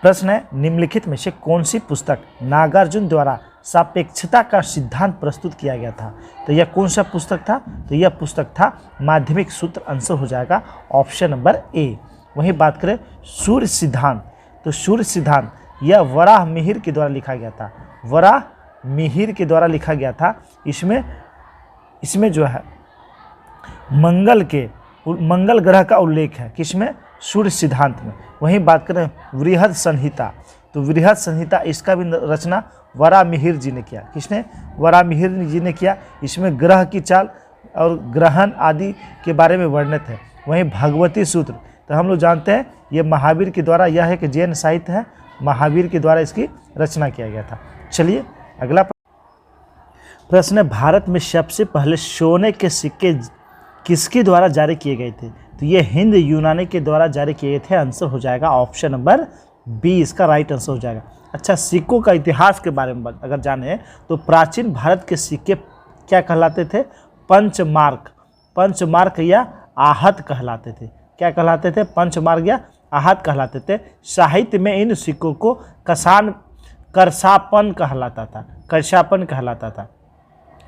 प्रश्न है, निम्नलिखित में से कौन सी पुस्तक नागार्जुन द्वारा सापेक्षता का सिद्धांत प्रस्तुत किया गया था? तो यह कौन सा पुस्तक था? तो यह पुस्तक था माध्यमिक सूत्र। आंसर हो जाएगा ऑप्शन नंबर ए। वहीं बात करें सूर्य सिद्धांत, तो सूर्य सिद्धांत यह वराह मिहिर के द्वारा लिखा गया था। वराह मिहिर के द्वारा लिखा गया था। इसमें जो है मंगल ग्रह का उल्लेख है। किसमें? सूर्य सिद्धांत में। वहीं बात करें वृहद संहिता, तो वृहद संहिता इसका भी रचना वरामिहिर जी ने किया। किसने? वरामिहिर जी ने किया। इसमें ग्रह की चाल और ग्रहण आदि के बारे में वर्णित है। वहीं भगवती सूत्र तो हम लोग जानते हैं ये महावीर के द्वारा, यह एक जैन साहित्य है, महावीर के द्वारा इसकी रचना किया गया था। चलिए अगला प्रश्न है, भारत में सबसे पहले सोने के सिक्के किसके द्वारा जारी किए गए थे? तो ये हिंद यूनानी के द्वारा जारी किए गए थे। आंसर हो जाएगा ऑप्शन नंबर बी, इसका राइट आंसर हो जाएगा। अच्छा, सिक्कों का इतिहास के बारे में अगर जाने तो प्राचीन भारत के सिक्के क्या कहलाते थे? पंचमार्क, पंचमार्क या आहत कहलाते थे। क्या कहलाते थे? पंचमार्क या आहत कहलाते थे। साहित्य में इन सिक्कों को करसापन कहलाता था, करसापन कहलाता था।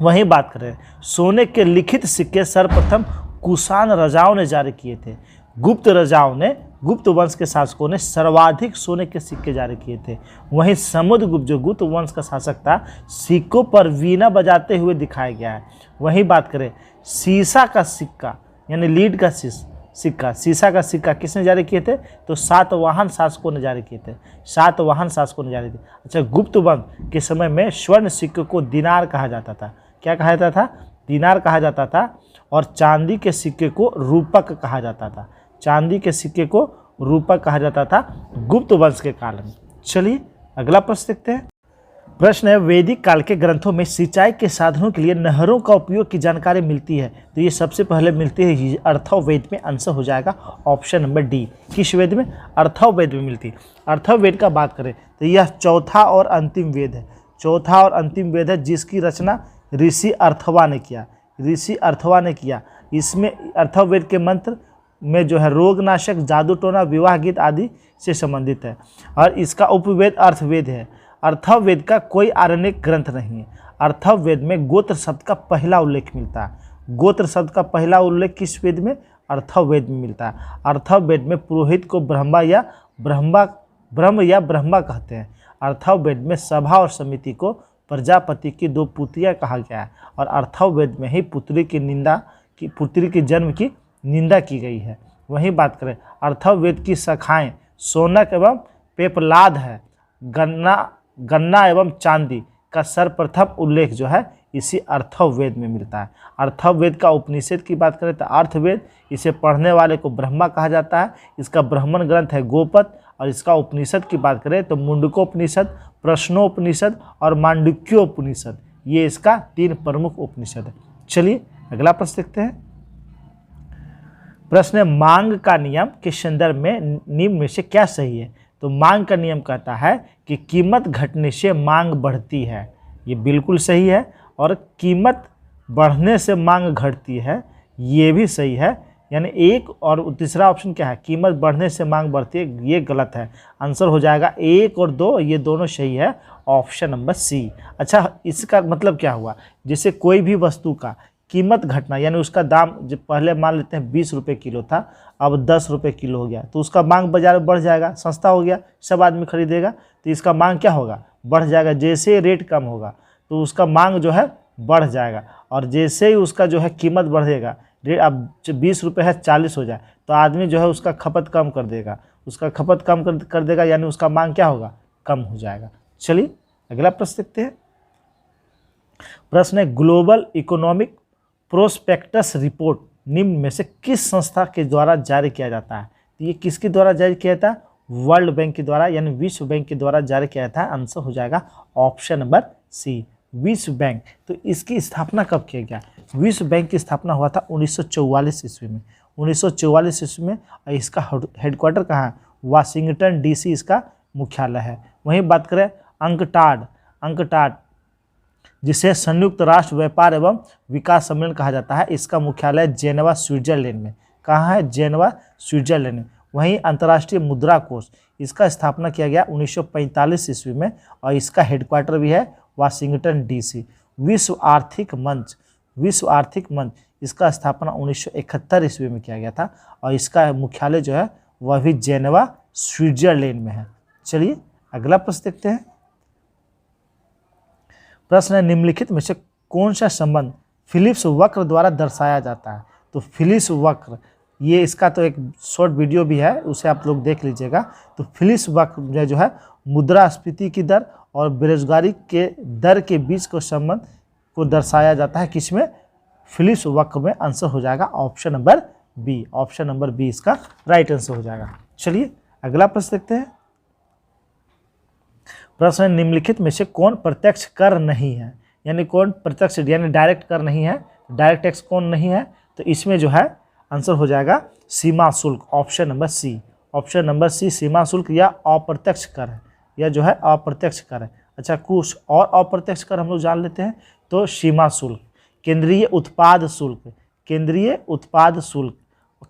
वहीं बात करें, सोने के लिखित सिक्के सर्वप्रथम कुषाण राजाओं ने जारी किए थे। गुप्त राजाओं ने, गुप्त वंश के शासकों ने सर्वाधिक सोने के सिक्के जारी किए थे। वहीं समुद्रगुप्त जो गुप्त वंश का शासक था, सिक्कों पर वीणा बजाते हुए दिखाया गया है। वहीं बात करें, सीसा का सिक्का यानी लीड का सिक्का, सीसा का सिक्का किसने जारी किए थे? तो सातवाहन शासकों ने जारी किए थे, सातवाहन शासकों ने जारी किए। अच्छा, गुप्त वंश के समय में स्वर्ण सिक्के को दिनार कहा जाता था। क्या कहा जाता था? दिनार कहा जाता था। और चांदी के सिक्के को रूपक कहा जाता था, चांदी के सिक्के को रूपक कहा जाता था गुप्त वंश के काल में। चलिए अगला प्रश्न देखते हैं। प्रश्न है, वैदिक काल के ग्रंथों में सिंचाई के साधनों के लिए नहरों का उपयोग की जानकारी मिलती है। तो ये सबसे पहले मिलती है अर्थववेद में। आंसर हो जाएगा ऑप्शन नंबर डी। किस वेद में? अर्थववेद में मिलती है। अर्थववेद का बात करें तो यह चौथा और अंतिम वेद है, चौथा और अंतिम वेद है, जिसकी रचना ऋषि अर्थवा ने किया, ऋषि अर्थवा ने किया। इसमें अर्थववेद के मंत्र में जो है रोगनाशक, जादू टोना, विवाह गीत आदि से संबंधित है। और इसका उपवेद अर्थवेद है। अर्थववेद का कोई आरण्यक ग्रंथ नहीं है। अर्थववेद में गोत्र शब्द का पहला उल्लेख मिलता है। गोत्र शब्द का पहला उल्लेख किस वेद में? अर्थववेद में मिलता है। अर्थववेद में पुरोहित को ब्रह्म या ब्रह्मा कहते हैं। अर्थववेद में सभा और समिति को प्रजापति की दो पुत्रियां कहा गया है। और अर्थववेद में ही पुत्री के जन्म की निंदा की गई है। वहीं बात करें, अर्थववेद की शाखाएं सोनक एवं पेपलाद है। गन्ना एवं चांदी का सर्वप्रथम उल्लेख जो है इसी अर्थववेद में मिलता है। अर्थववेद का उपनिषद की बात करें तो अर्थवेद, इसे पढ़ने वाले को ब्रह्मा कहा जाता है। इसका ब्राह्मण ग्रंथ है गोपद। और इसका उपनिषद की बात करें तो मुंडकोपनिषद, प्रश्नोपनिषद और मांडुक्योपनिषद, ये इसका 3 प्रमुख उपनिषद है। चलिए अगला प्रश्न देखते हैं। प्रश्न है, मांग का नियम के संदर्भ में निम्न में से क्या सही है? तो मांग का नियम कहता है कि कीमत घटने से मांग बढ़ती है, ये बिल्कुल सही है। और कीमत बढ़ने से मांग घटती है, ये भी सही है। यानी एक और तीसरा ऑप्शन क्या है? कीमत बढ़ने से मांग बढ़ती है, ये गलत है। आंसर हो जाएगा 1 और 2, ये दोनों सही है, ऑप्शन नंबर सी। अच्छा, इसका मतलब क्या हुआ? जैसे कोई भी वस्तु का कीमत घटना, यानी उसका दाम जो पहले मान लेते हैं 20 रुपये किलो था, अब 10 रुपये किलो हो गया, तो उसका मांग बाजार में बढ़ जाएगा, सस्ता हो गया, सब आदमी खरीदेगा, तो इसका मांग क्या होगा? बढ़ जाएगा। जैसे रेट कम होगा तो उसका मांग जो है बढ़ जाएगा। और जैसे ही उसका जो है कीमत बढ़ेगा, रेट अब 20 रुपये है 40 हो जाए, तो आदमी जो है उसका खपत कम कर देगा, उसका खपत कम कर देगा, यानी उसका मांग क्या होगा? कम हो जाएगा। चलिए अगला प्रश्न देखते हैं। प्रश्न है, ग्लोबल इकोनॉमिक प्रोस्पेक्टस रिपोर्ट निम्न में से किस संस्था के द्वारा जारी किया जाता है? तो ये किसके द्वारा जारी किया जाता है? वर्ल्ड बैंक के द्वारा, यानी विश्व बैंक के द्वारा जारी किया जाता है। आंसर हो जाएगा ऑप्शन नंबर सी, विश्व बैंक। तो इसकी स्थापना कब किया गया? विश्व बैंक की स्थापना हुआ था 1944 ईस्वी में, 1944 ईस्वी में। और इसका हेडक्वार्टर कहाँ है? वाशिंगटन डीसी इसका मुख्यालय है। वहीं बात करें अंकटाड, जिसे संयुक्त राष्ट्र व्यापार एवं विकास सम्मेलन कहा जाता है, इसका मुख्यालय जेनेवा स्विट्जरलैंड में। कहाँ है? जेनेवा स्विट्जरलैंड में। वहीं अंतर्राष्ट्रीय मुद्रा कोष, इसका स्थापना किया गया 1945 ईस्वी में, और इसका हेडक्वार्टर भी है वाशिंगटन डीसी। विश्व आर्थिक मंच, इसका स्थापना 1971 ईस्वी में किया गया था, और इसका मुख्यालय जो है वह भी जेनेवा स्विट्जरलैंड में है। चलिए अगला प्रश्न देखते हैं। प्रश्न है, निम्नलिखित में से कौन सा संबंध फिलिप्स वक्र द्वारा दर्शाया जाता है? तो फिलिप्स वक्र ये इसका तो एक शॉर्ट वीडियो भी है, उसे आप लोग देख लीजिएगा। तो फिलिस वक्र में जो है मुद्रास्फीति की दर और बेरोजगारी के दर के बीच को संबंध को दर्शाया जाता है किसमें, फिलिस वक्र में। आंसर हो जाएगा option number B, option number B इसका राइट आंसर हो जाएगा। चलिए अगला प्रश्न देखते हैं। प्रश्न निम्नलिखित में से कौन प्रत्यक्ष कर नहीं है, यानी कौन प्रत्यक्ष यानी डायरेक्ट कर नहीं है, डायरेक्ट टैक्स कौन नहीं है, तो इसमें जो है आंसर हो जाएगा सीमा शुल्क, option number C, option number C सीमा शुल्क या अप्रत्यक्ष कर है, या जो है अप्रत्यक्ष कर है। अच्छा कुछ और अप्रत्यक्ष कर हम लोग जान लेते हैं। तो सीमा शुल्क, केंद्रीय उत्पाद शुल्क, केंद्रीय उत्पाद शुल्क,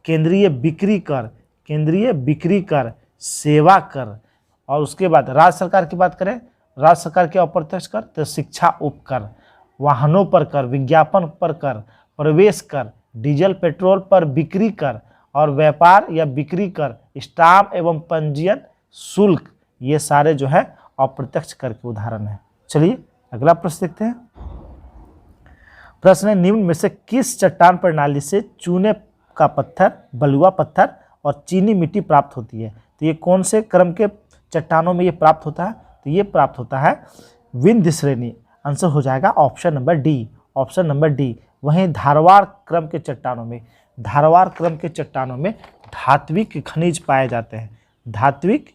केंद्रीय बिक्री कर, केंद्रीय बिक्री कर, सेवा कर, और उसके बाद राज्य सरकार की बात करें, राज्य सरकार के अप्रत्यक्ष कर तो शिक्षा उपकर, वाहनों पर कर, विज्ञापन पर कर, प्रवेश कर, डीजल पेट्रोल पर बिक्री कर, और व्यापार या बिक्री कर, स्टाम्प एवं पंजीयन शुल्क, ये सारे जो है अप्रत्यक्ष कर के उदाहरण है। चलिए अगला प्रश्न देखते हैं। प्रश्न है निम्न में से किस चट्टान प्रणाली से चूने का पत्थर, बलुआ पत्थर और चीनी मिट्टी प्राप्त होती है। तो ये कौन से क्रम के चट्टानों में ये प्राप्त होता है, तो ये प्राप्त होता है विंध्य श्रेणी। आंसर हो जाएगा option number D, option number D. वहीं धारवाड़ क्रम के चट्टानों में, धारवाड़ क्रम के चट्टानों में धात्विक खनिज पाए जाते हैं, धात्विक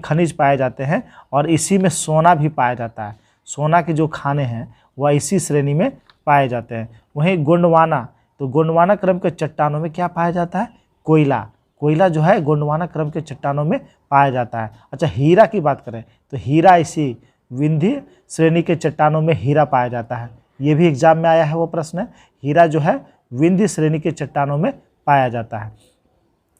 खनिज पाए जाते हैं, और इसी में सोना भी पाया जाता है। सोना के जो खाने हैं वह इसी श्रेणी में पाए जाते हैं। वहीं गोंडवाना, तो गोंडवाना क्रम के चट्टानों में क्या पाया जाता है, कोयला, कोयला जो है गोंडवाना क्रम के चट्टानों में पाया जाता है। अच्छा हीरा की बात करें तो हीरा इसी विंध्य श्रेणी के चट्टानों में हीरा पाया जाता है। ये भी एग्जाम में आया है वो प्रश्न है, हीरा जो है विंध्य श्रेणी के चट्टानों में पाया जाता है।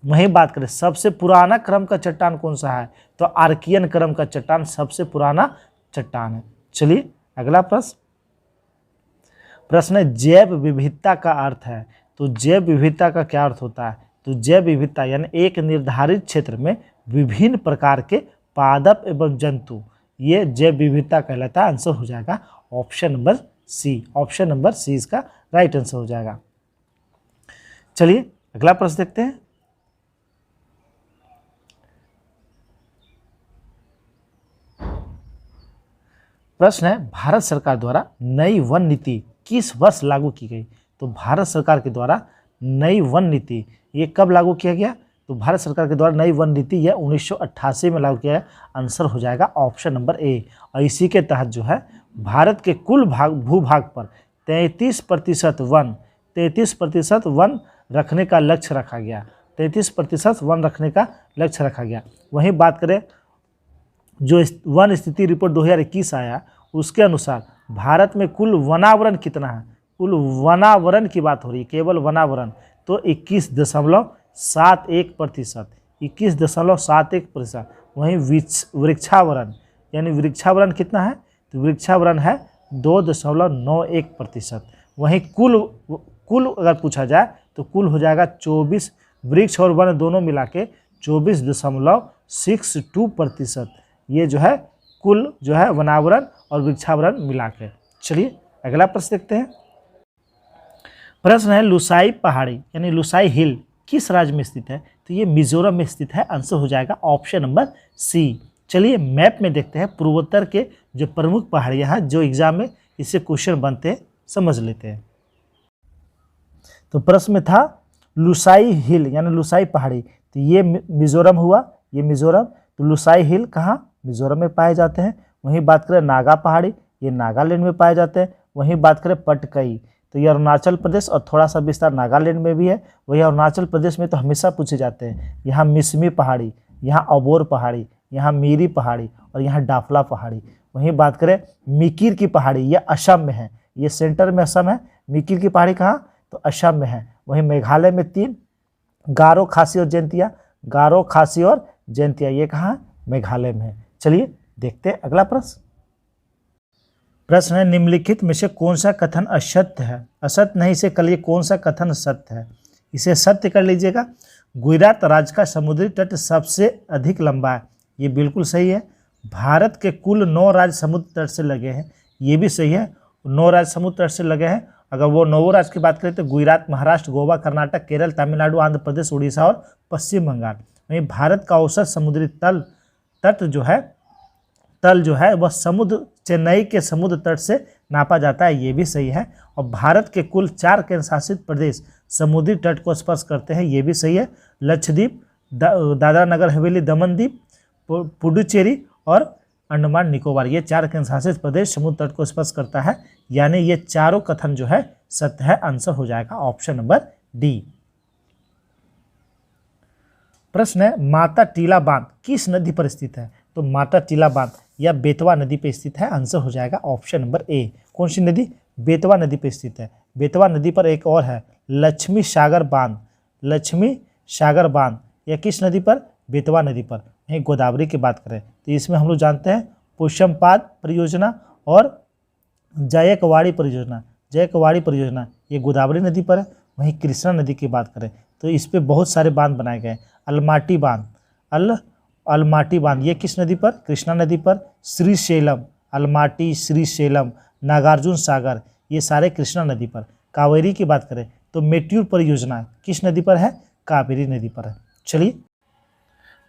वहीं बात करें सबसे पुराना क्रम का चट्टान कौन सा है, तो आर्कियन क्रम का चट्टान सबसे पुराना चट्टान है। चलिए अगला प्रश्न, प्रश्न है जैव विविधता का अर्थ है। तो जैव विविधता का क्या अर्थ होता है, तो जैव विविधता यानी एक निर्धारित क्षेत्र में विभिन्न प्रकार के पादप एवं जंतु, ये जैव विविधता कहलाता है। आंसर हो जाएगा option number C, option number C इसका राइट आंसर हो जाएगा। चलिए अगला प्रश्न देखते हैं। प्रश्न है भारत सरकार द्वारा नई वन नीति किस वर्ष लागू की गई। तो भारत सरकार के द्वारा नई वन नीति ये कब लागू किया गया, तो भारत सरकार के द्वारा नई वन नीति यह 1988 में लागू किया है। आंसर हो जाएगा ऑप्शन नंबर ए। और इसी के तहत जो है भारत के कुल भूभाग पर 33% वन रखने का लक्ष्य रखा गया, 33% वन रखने का लक्ष्य रखा गया। वहीं बात करें जो वन स्थिति रिपोर्ट 2021 आया उसके अनुसार भारत में कुल वनावरण कितना है, कुल वनावरण की बात हो रही है, केवल वनावरण, तो 21.71%, 21.71%। वहीं वृक्षावरण यानी वृक्षावरण कितना है, तो वृक्षावरण है 2.91%। वहीं कुल अगर पूछा जाए तो कुल हो जाएगा 24, वृक्ष और वन दोनों मिला के 24.62%। ये जो है कुल जो है वनावरण और वृक्षावरण मिला के। चलिए अगला प्रश्न देखते हैं। प्रश्न है लुसाई पहाड़ी यानी लुसाई हिल किस राज्य में स्थित है, तो ये मिजोरम में स्थित है। आंसर हो जाएगा ऑप्शन नंबर सी। चलिए मैप में देखते हैं पूर्वोत्तर के जो प्रमुख पहाड़ियाँ हैं जो एग्जाम में इससे क्वेश्चन बनते हैं, समझ लेते हैं। तो प्रश्न में था लुसाई हिल यानी लुसाई पहाड़ी, तो ये मिजोरम हुआ, ये मिजोरम। तो लुसाई हिल कहाँ, मिजोरम में पाए जाते हैं। वहीं बात करें नागा पहाड़ी, ये नागालैंड में पाए जाते हैं। वहीं बात करें पटकई, तो ये अरुणाचल प्रदेश और थोड़ा सा विस्तार नागालैंड में भी है। वही अरुणाचल प्रदेश में तो हमेशा पूछे जाते हैं। यहाँ मिसमी पहाड़ी, यहाँ अबोर पहाड़ी, यहाँ मीरी पहाड़ी और यहाँ डाफला पहाड़ी। वहीं बात करें मिकिर की पहाड़ी, ये असम में है, ये सेंटर में असम है। मिकिर की पहाड़ी कहाँ, तो असम में है। वहीं मेघालय में 3 गारो खासी और जैंतिया, गारो खासी और जैंतिया, ये कहाँ, मेघालय में है। चलिए देखते हैं अगला प्रश्न। प्रश्न है निम्नलिखित में से कौन सा कथन असत्य है, असत्य नहीं से कल ये कौन सा कथन सत्य है, इसे सत्य कर लीजिएगा। गुजरात राज्य का समुद्री तट सबसे अधिक लंबा है, ये बिल्कुल सही है। भारत के कुल 9 राज्य समुद्र तट से लगे हैं, ये भी सही है, 9 राज्य समुद्र तट से लगे हैं। अगर वो नौ राज्य की बात करें तो गुजरात, महाराष्ट्र, गोवा, कर्नाटक, केरल, तमिलनाडु, आंध्र प्रदेश, उड़ीसा और पश्चिम बंगाल। वहीं भारत का औसत समुद्री तट जो है वह चेन्नई के समुद्र तट से नापा जाता है, ये भी सही है। और भारत के कुल 4 केंद्र शासित प्रदेश समुद्री तट को स्पर्श करते हैं, ये भी सही है। लक्षद्वीप, दादरा नगर हवेली, दमन दीप, पुडुचेरी और अंडमान निकोबार, ये 4 केंद्र शासित प्रदेश समुद्र तट को स्पर्श करता है, यानी ये चारों कथन जो है सत्य है। आंसर हो जाएगा ऑप्शन नंबर डी। प्रश्न है माता टीला बांध किस नदी पर स्थित है? तो माता टीला बांध या बेतवा नदी पर स्थित है। आंसर हो जाएगा ऑप्शन नंबर ए। कौन सी नदी? बेतवा नदी पर स्थित है। बेतवा नदी पर एक और है लक्ष्मी सागर बांध। लक्ष्मी सागर बांध या किस नदी पर? बेतवा नदी पर। वहीं गोदावरी की बात करें तो इसमें हम लोग जानते हैं पुष्पपाद परियोजना और जायकवाड़ी परियोजना। जायकवाड़ी परियोजना ये गोदावरी नदी पर है। वहीं कृष्णा नदी की बात करें तो इस पे बहुत सारे बांध बनाए गए। अलमाटी बांध, अलमाटी बांध ये किस नदी पर? कृष्णा नदी पर। श्रीशैलम, अलमाटी, श्रीशैलम, नागार्जुन सागर ये सारे कृष्णा नदी पर। कावेरी की बात करें तो मेट्यूर परियोजना किस नदी पर है? कावेरी नदी पर है। चलिए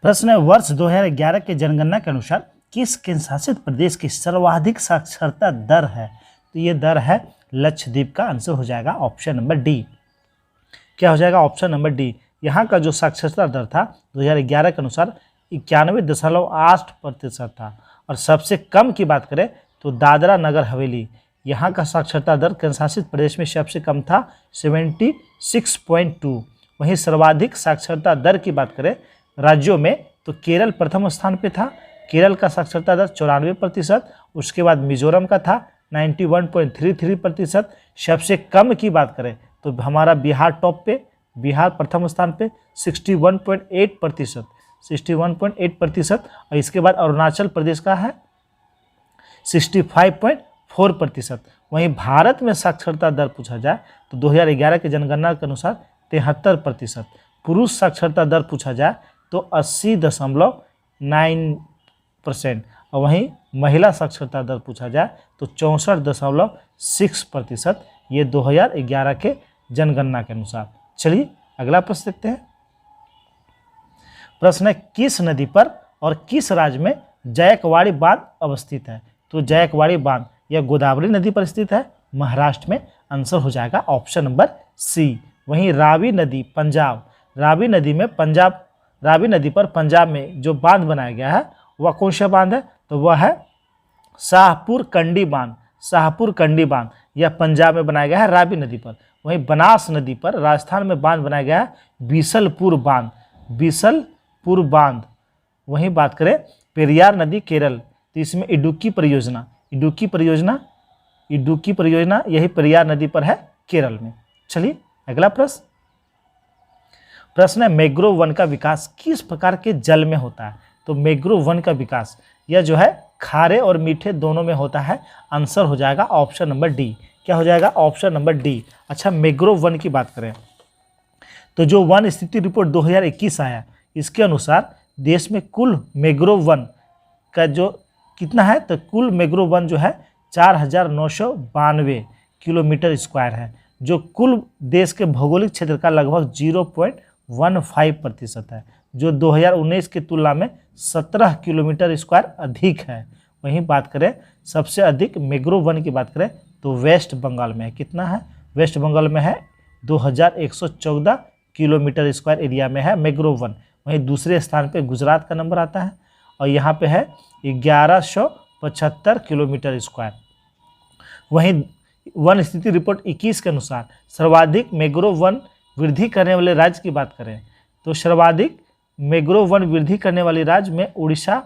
प्रश्न है वर्ष 2011 के जनगणना के अनुसार किस केंद्र शासित प्रदेश की सर्वाधिक साक्षरता दर है? तो ये दर है लक्षद्वीप का। आंसर हो जाएगा ऑप्शन नंबर डी। क्या हो जाएगा? Option number D. यहाँ का जो साक्षरता दर था 2011 के अनुसार 91.8% था। और सबसे कम की बात करें तो दादरा नगर हवेली, यहाँ का साक्षरता दर केंद्र शासित प्रदेश में सबसे कम था 76.2। वहीं सर्वाधिक साक्षरता दर की बात करें राज्यों में तो केरल प्रथम स्थान पे था। केरल का साक्षरता दर 94%। उसके बाद मिजोरम का था 91.33%। सबसे कम की बात करें तो हमारा बिहार टॉप पे, बिहार प्रथम स्थान पे 61.8%, 61.8%। और इसके बाद अरुणाचल प्रदेश का है 65.4%। वहीं भारत में साक्षरता दर पूछा जाए तो 2011 के जनगणना के अनुसार 73%। पुरुष साक्षरता दर पूछा जाए तो 80.9%। और वहीं महिला साक्षरता दर पूछा जाए तो 64.6%। ये 2011 के जनगणना के अनुसार। चलिए अगला प्रश्न देखते हैं। प्रश्न है किस नदी पर और किस राज्य में जायकवाड़ी बांध अवस्थित है? तो जायकवाड़ी बांध यह गोदावरी नदी पर स्थित है, महाराष्ट्र में। आंसर हो जाएगा ऑप्शन नंबर सी। वहीं रावी नदी पंजाब, रावी नदी पर पंजाब में जो बांध बनाया गया है वह कौन सा बांध है? तो वह है शाहपुर कंडी बांध। शाहपुर कंडी बांध यह पंजाब में बनाया गया है रावी नदी पर। वहीं बनास नदी पर राजस्थान में बांध बनाया गया है बीसलपुर बांध, बीसलपुर बांध। वहीं बात करें पेरियार नदी केरल तो इसमें इडुक्की परियोजना, इडुक्की परियोजना यही पेरियार नदी पर है केरल में। चलिए अगला प्रश्न है मैंग्रोव वन का विकास किस प्रकार के जल में होता है? तो मैंग्रोव वन का विकास यह जो है खारे और मीठे दोनों में होता है। आंसर हो जाएगा ऑप्शन नंबर डी। क्या हो जाएगा? Option number D. अच्छा मैंग्रोव वन की बात करें तो जो वन स्थिति रिपोर्ट 2021 आया इसके अनुसार देश में कुल मैंग्रोव वन का जो कितना है तो कुल मैंग्रोव वन जो है 4,992 किलोमीटर स्क्वायर है, जो कुल देश के भौगोलिक क्षेत्र का लगभग 0.15% है, जो 2019 की तुलना में 17 किलोमीटर स्क्वायर अधिक है। वहीं बात करें सबसे अधिक मैंग्रोव वन की बात करें तो वेस्ट बंगाल में है। कितना है? वेस्ट बंगाल में है 2114 किलोमीटर स्क्वायर एरिया में है मैंग्रोव वन। वहीं दूसरे स्थान पे गुजरात का नंबर आता है और यहाँ पे है 1175 किलोमीटर स्क्वायर। वहीं वन स्थिति रिपोर्ट 21 के अनुसार सर्वाधिक मैंग्रोव वन वृद्धि करने वाले राज्य की बात करें तो सर्वाधिक मैंग्रोव वन वृद्धि करने वाले राज्य में उड़ीसा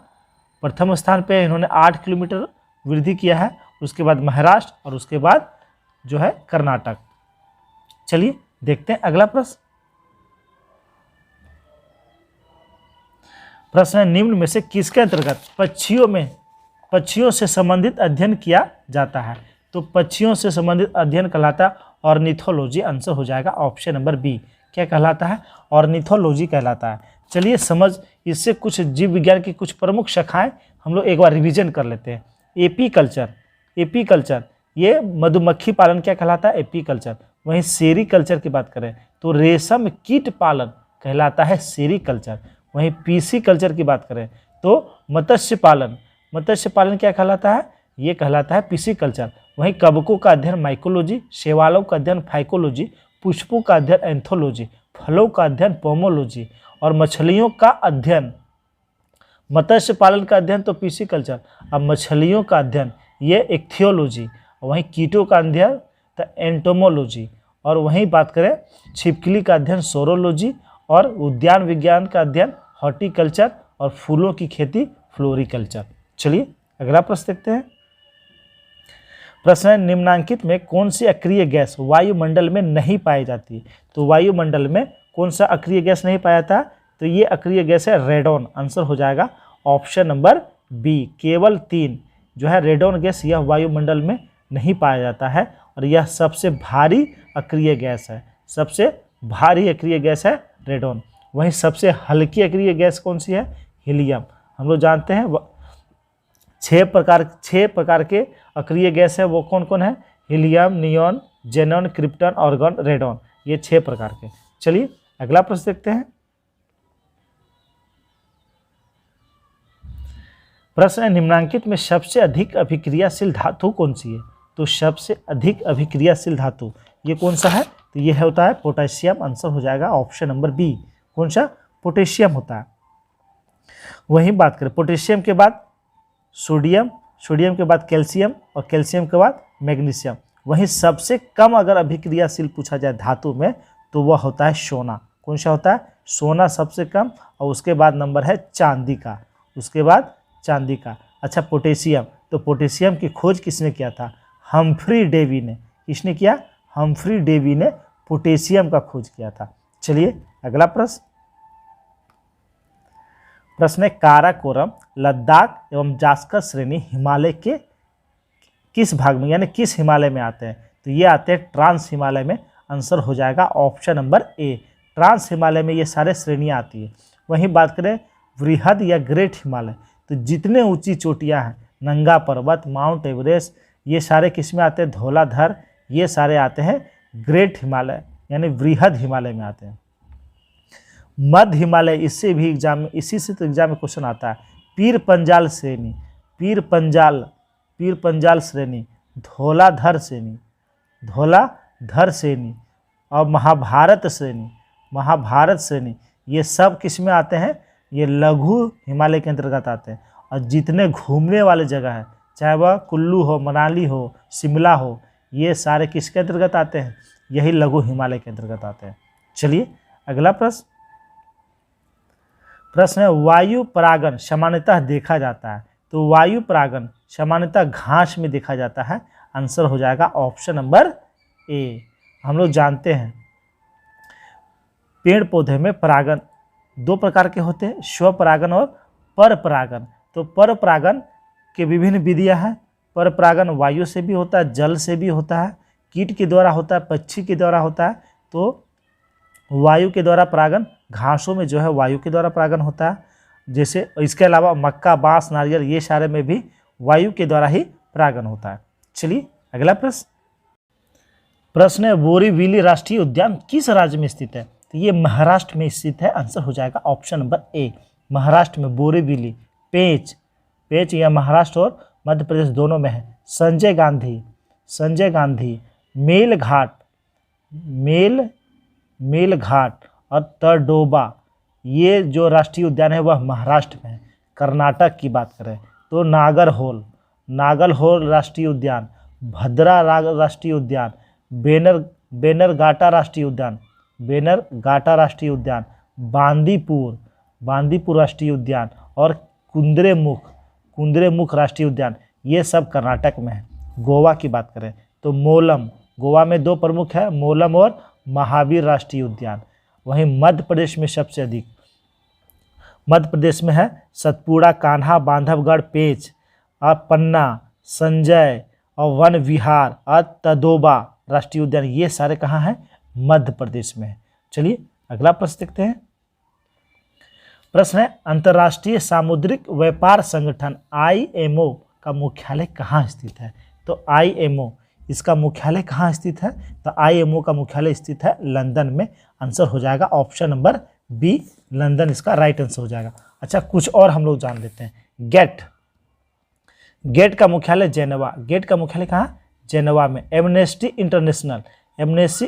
प्रथम स्थान पे, इन्होंने 8 किलोमीटर वृद्धि किया है। उसके बाद महाराष्ट्र और उसके बाद जो है कर्नाटक। चलिए देखते हैं अगला प्रश्न है निम्न में से किसके अंतर्गत पक्षियों से संबंधित अध्ययन किया जाता है? तो पक्षियों से संबंधित अध्ययन कहलाता है ऑर्निथोलॉजी। आंसर हो जाएगा ऑप्शन नंबर बी। क्या कहलाता है? ऑर्निथोलॉजी कहलाता है। चलिए इससे कुछ जीव विज्ञान की कुछ प्रमुख शाखाएं हम लोग एक बार रिवीजन कर लेते हैं। एपी कल्चर ये मधुमक्खी पालन क्या कहलाता है, एपीकल्चर। वहीं सेरीकल्चर की बात करें तो रेशम कीट पालन कहलाता है सेरीकल्चर। वहीं पीसी कल्चर की बात करें तो मत्स्य पालन क्या कहलाता है, ये कहलाता है पीसी कल्चर। वहीं कवकों का अध्ययन माइकोलॉजी, शैवालों का अध्ययन फाइकोलॉजी, पुष्पों का अध्ययन एंथोलॉजी, फलों का अध्ययन पोमोलॉजी और मछलियों का अध्ययन, मत्स्य पालन का अध्ययन तो पीसी कल्चर, अब मछलियों का अध्ययन ये इक्थियोलॉजी। वहीं कीटों का अध्ययन तो एंटोमोलॉजी। और वहीं बात करें छिपकली का अध्ययन सोरोलॉजी और उद्यान विज्ञान का अध्ययन हॉर्टिकल्चर और फूलों की खेती फ्लोरिकल्चर। चलिए अगला प्रश्न देखते हैं। प्रश्न है निम्नांकित में कौन सी अक्रिय गैस वायुमंडल में नहीं पाई जाती। तो वायुमंडल में कौन सा अक्रिय गैस नहीं पाया था, तो ये अक्रिय गैस है रेडॉन। आंसर हो जाएगा ऑप्शन नंबर बी। केवल 3 जो है रेडॉन गैस यह वायुमंडल में नहीं पाया जाता है और यह सबसे भारी अक्रिय गैस है, सबसे भारी अक्रिय गैस है रेडॉन। वहीं सबसे हल्की अक्रिय गैस कौन सी है, हीलियम। हम लोग जानते हैं 6 प्रकार के अक्रिय गैस है, वो कौन कौन है, helium, neon, xenon, krypton, argon, radon, ये 6 प्रकार के। चलिए अगला प्रश्न देखते हैं। प्रश्न है निम्नांकित में सबसे अधिक अभिक्रियाशील धातु कौन सी है। तो सबसे अधिक अभिक्रियाशील धातु ये कौन सा है, तो ये होता है पोटेशियम। आंसर हो जाएगा ऑप्शन नंबर बी। कौन सा, पोटेशियम होता है। वहीं बात करें पोटेशियम के बाद सोडियम, सोडियम के बाद कैल्शियम और कैल्शियम के बाद मैग्नीशियम। वहीं सबसे कम अगर अभिक्रियाशील पूछा जाए धातु में तो वह होता है सोना। कौन सा होता है, सोना सबसे कम, और उसके बाद नंबर है चांदी का, उसके बाद चांदी का। अच्छा पोटेशियम, तो पोटेशियम की खोज किसने किया था, हम्फ्री डेवी ने। किसने किया, हम्फ्री डेवी ने पोटेशियम का खोज किया था। चलिए अगला प्रश्न। प्रश्न है काराकोरम, लद्दाख एवं जास्कर श्रेणी हिमालय के किस भाग में यानी किस हिमालय में आते हैं। तो ये आते हैं ट्रांस हिमालय में। आंसर हो जाएगा option number A. Trans Himalaya में ये सारे श्रेणियाँ आती है। वहीं बात करें वृहद या ग्रेट हिमालय, तो जितने ऊंची चोटियाँ हैं, नंगा पर्वत, माउंट एवरेस्ट, ये सारे किस में आते हैं, धौलाधर, ये सारे आते हैं ग्रेट हिमालय यानी वृहद हिमालय में आते हैं। मध्य हिमालय, इससे भी एग्जाम में, इसी से तो एग्जाम में क्वेश्चन आता है। पीर पंजाल श्रेणी, पीर पंजाल श्रेणी, धौलाधर श्रेणी और महाभारत श्रेणी, ये सब किस में आते हैं, ये लघु हिमालय के अंतर्गत आते हैं। और जितने घूमने वाले जगह है, चाहे वह कुल्लू हो, मनाली हो, शिमला हो, ये सारे किसके अंतर्गत आते हैं, यही लघु हिमालय के अंतर्गत आते हैं। चलिए अगला प्रश्न है वायु परागण सामान्यतः देखा जाता है। तो वायु परागण सामान्यतः घास में देखा जाता है। आंसर हो जाएगा ऑप्शन नंबर ए। हम लोग जानते हैं पेड़ पौधे में परागण 2 प्रकार के होते हैं, स्वपरागण और परपरागण। तो परपरागण के विभिन्न विधियां हैं। परपरागण वायु से भी होता है, जल से भी होता है, कीट के द्वारा होता है, पक्षी के द्वारा होता है। तो वायु के द्वारा परागण, घासों में जो है वायु के द्वारा परागण होता है। जैसे इसके अलावा मक्का, बांस, नारियल, ये सारे में भी वायु के द्वारा ही परागण होता है। चलिए अगला प्रश्न है बोरीवली राष्ट्रीय उद्यान किस राज्य में स्थित है। तो ये महाराष्ट्र में स्थित है। आंसर हो जाएगा ऑप्शन नंबर ए। महाराष्ट्र में बोरीवली, पेंच यह महाराष्ट्र और मध्य प्रदेश दोनों में है। संजय गांधी, मेलघाट और तडोबा, ये जो राष्ट्रीय उद्यान है वह महाराष्ट्र में है। कर्नाटक की बात करें तो नागरहोल राष्ट्रीय उद्यान, भद्रा राष्ट्रीय उद्यान, बेनरघाटा राष्ट्रीय उद्यान, बांदीपुर राष्ट्रीय उद्यान और कुंद्रेमुख राष्ट्रीय उद्यान, ये सब कर्नाटक में है। गोवा की बात करें तो मोलम, गोवा में 2 प्रमुख है, मोलम और महावीर राष्ट्रीय उद्यान। वहीं मध्य प्रदेश में सबसे अधिक, मध्य प्रदेश में है सतपुड़ा, कान्हा, बांधवगढ़, पेंच और पन्ना, संजय और वन विहार और तडोबा राष्ट्रीय उद्यान, ये सारे कहाँ हैं, मध्य प्रदेश में है। चलिए अगला प्रश्न देखते हैं। प्रश्न है अंतर्राष्ट्रीय सामुद्रिक व्यापार संगठन IMO का मुख्यालय कहाँ स्थित है। तो IMO इसका मुख्यालय कहाँ स्थित है? तो IMO का मुख्यालय स्थित है लंदन में। आंसर हो जाएगा ऑप्शन नंबर बी, लंदन इसका राइट आंसर हो जाएगा। अच्छा, कुछ और हम लोग जान लेते हैं। गेट का मुख्यालय जेनेवा। गेट का मुख्यालय कहाँ? जेनेवा में। एमनेस्टी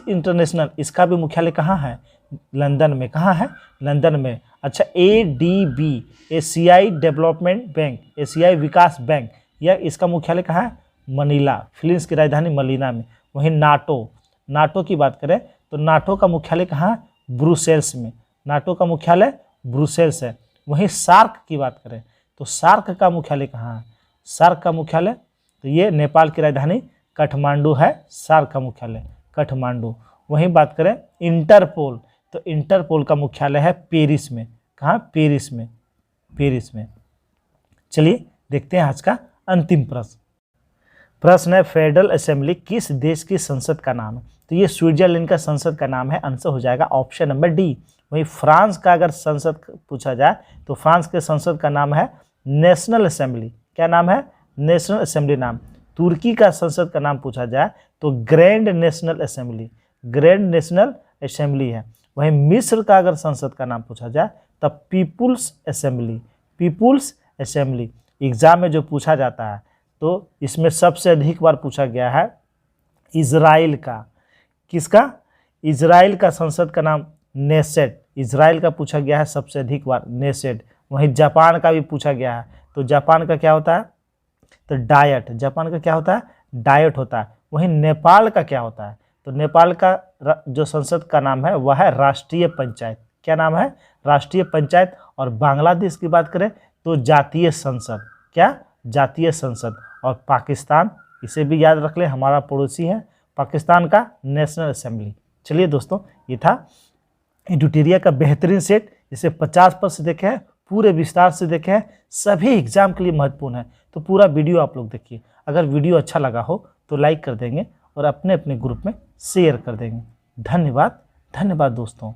इंटरनेशनल इसका भी मुख्यालय कहाँ है? लंदन में। कहाँ है? लंदन में। अच्छा, ADB एशियाई डेवलपमेंट बैंक, एशियाई विकास बैंक, यह इसका मुख्यालय कहाँ है? मनीला, फिलीपींस की राजधानी मनीला में। वहीं नाटो की बात करें तो नाटो का मुख्यालय कहाँ है? ब्रुसेल्स में। नाटो का मुख्यालय ब्रुसेल्स है। वहीं सार्क की बात करें तो सार्क का मुख्यालय कहाँ है? सार्क का मुख्यालय तो ये नेपाल की राजधानी काठमांडू है। सार्क का मुख्यालय काठमांडू। वहीं बात करें इंटरपोल तो इंटरपोल का मुख्यालय है पेरिस में। कहाँ? पेरिस में। चलिए देखते हैं आज का अंतिम प्रश्न है, फेडरल असेंबली किस देश की संसद का नाम है? तो ये स्विट्जरलैंड का संसद का नाम है। आंसर हो जाएगा ऑप्शन नंबर डी। वहीं फ्रांस का अगर संसद पूछा जाए तो फ्रांस के संसद का नाम है नेशनल असेंबली। क्या नाम है? नेशनल असेंबली नाम। तुर्की का संसद का नाम पूछा जाए तो ग्रैंड नेशनल असेंबली है। वहीं मिस्र का अगर संसद का नाम पूछा जाए तब पीपुल्स असेंबली एग्जाम में जो पूछा जाता है तो इसमें सबसे अधिक बार पूछा गया है इजराइल का। किसका? इजराइल का संसद का नाम नेसेट। इजराइल का पूछा गया है सबसे अधिक बार, नेसेट। वहीं जापान का भी पूछा गया है तो जापान का क्या होता है? तो डायट। जापान का क्या होता है? डायट होता है। वहीं नेपाल का क्या होता है? तो नेपाल का जो संसद का नाम है वह है राष्ट्रीय पंचायत। क्या नाम है? राष्ट्रीय पंचायत। और बांग्लादेश की बात करें तो जातीय संसद। क्या? जातीय संसद। और पाकिस्तान, इसे भी याद रख ले, हमारा पड़ोसी है, पाकिस्तान का नेशनल असेंबली। चलिए दोस्तों, ये था एडुटेरिया का बेहतरीन सेट, जिसे 50% से देखे हैं, पूरे विस्तार से देखे हैं, सभी एग्जाम के लिए महत्वपूर्ण है। तो पूरा वीडियो आप लोग देखिए। अगर वीडियो अच्छा लगा हो तो लाइक कर देंगे और अपने अपने ग्रुप में शेयर कर देंगे। धन्यवाद दोस्तों।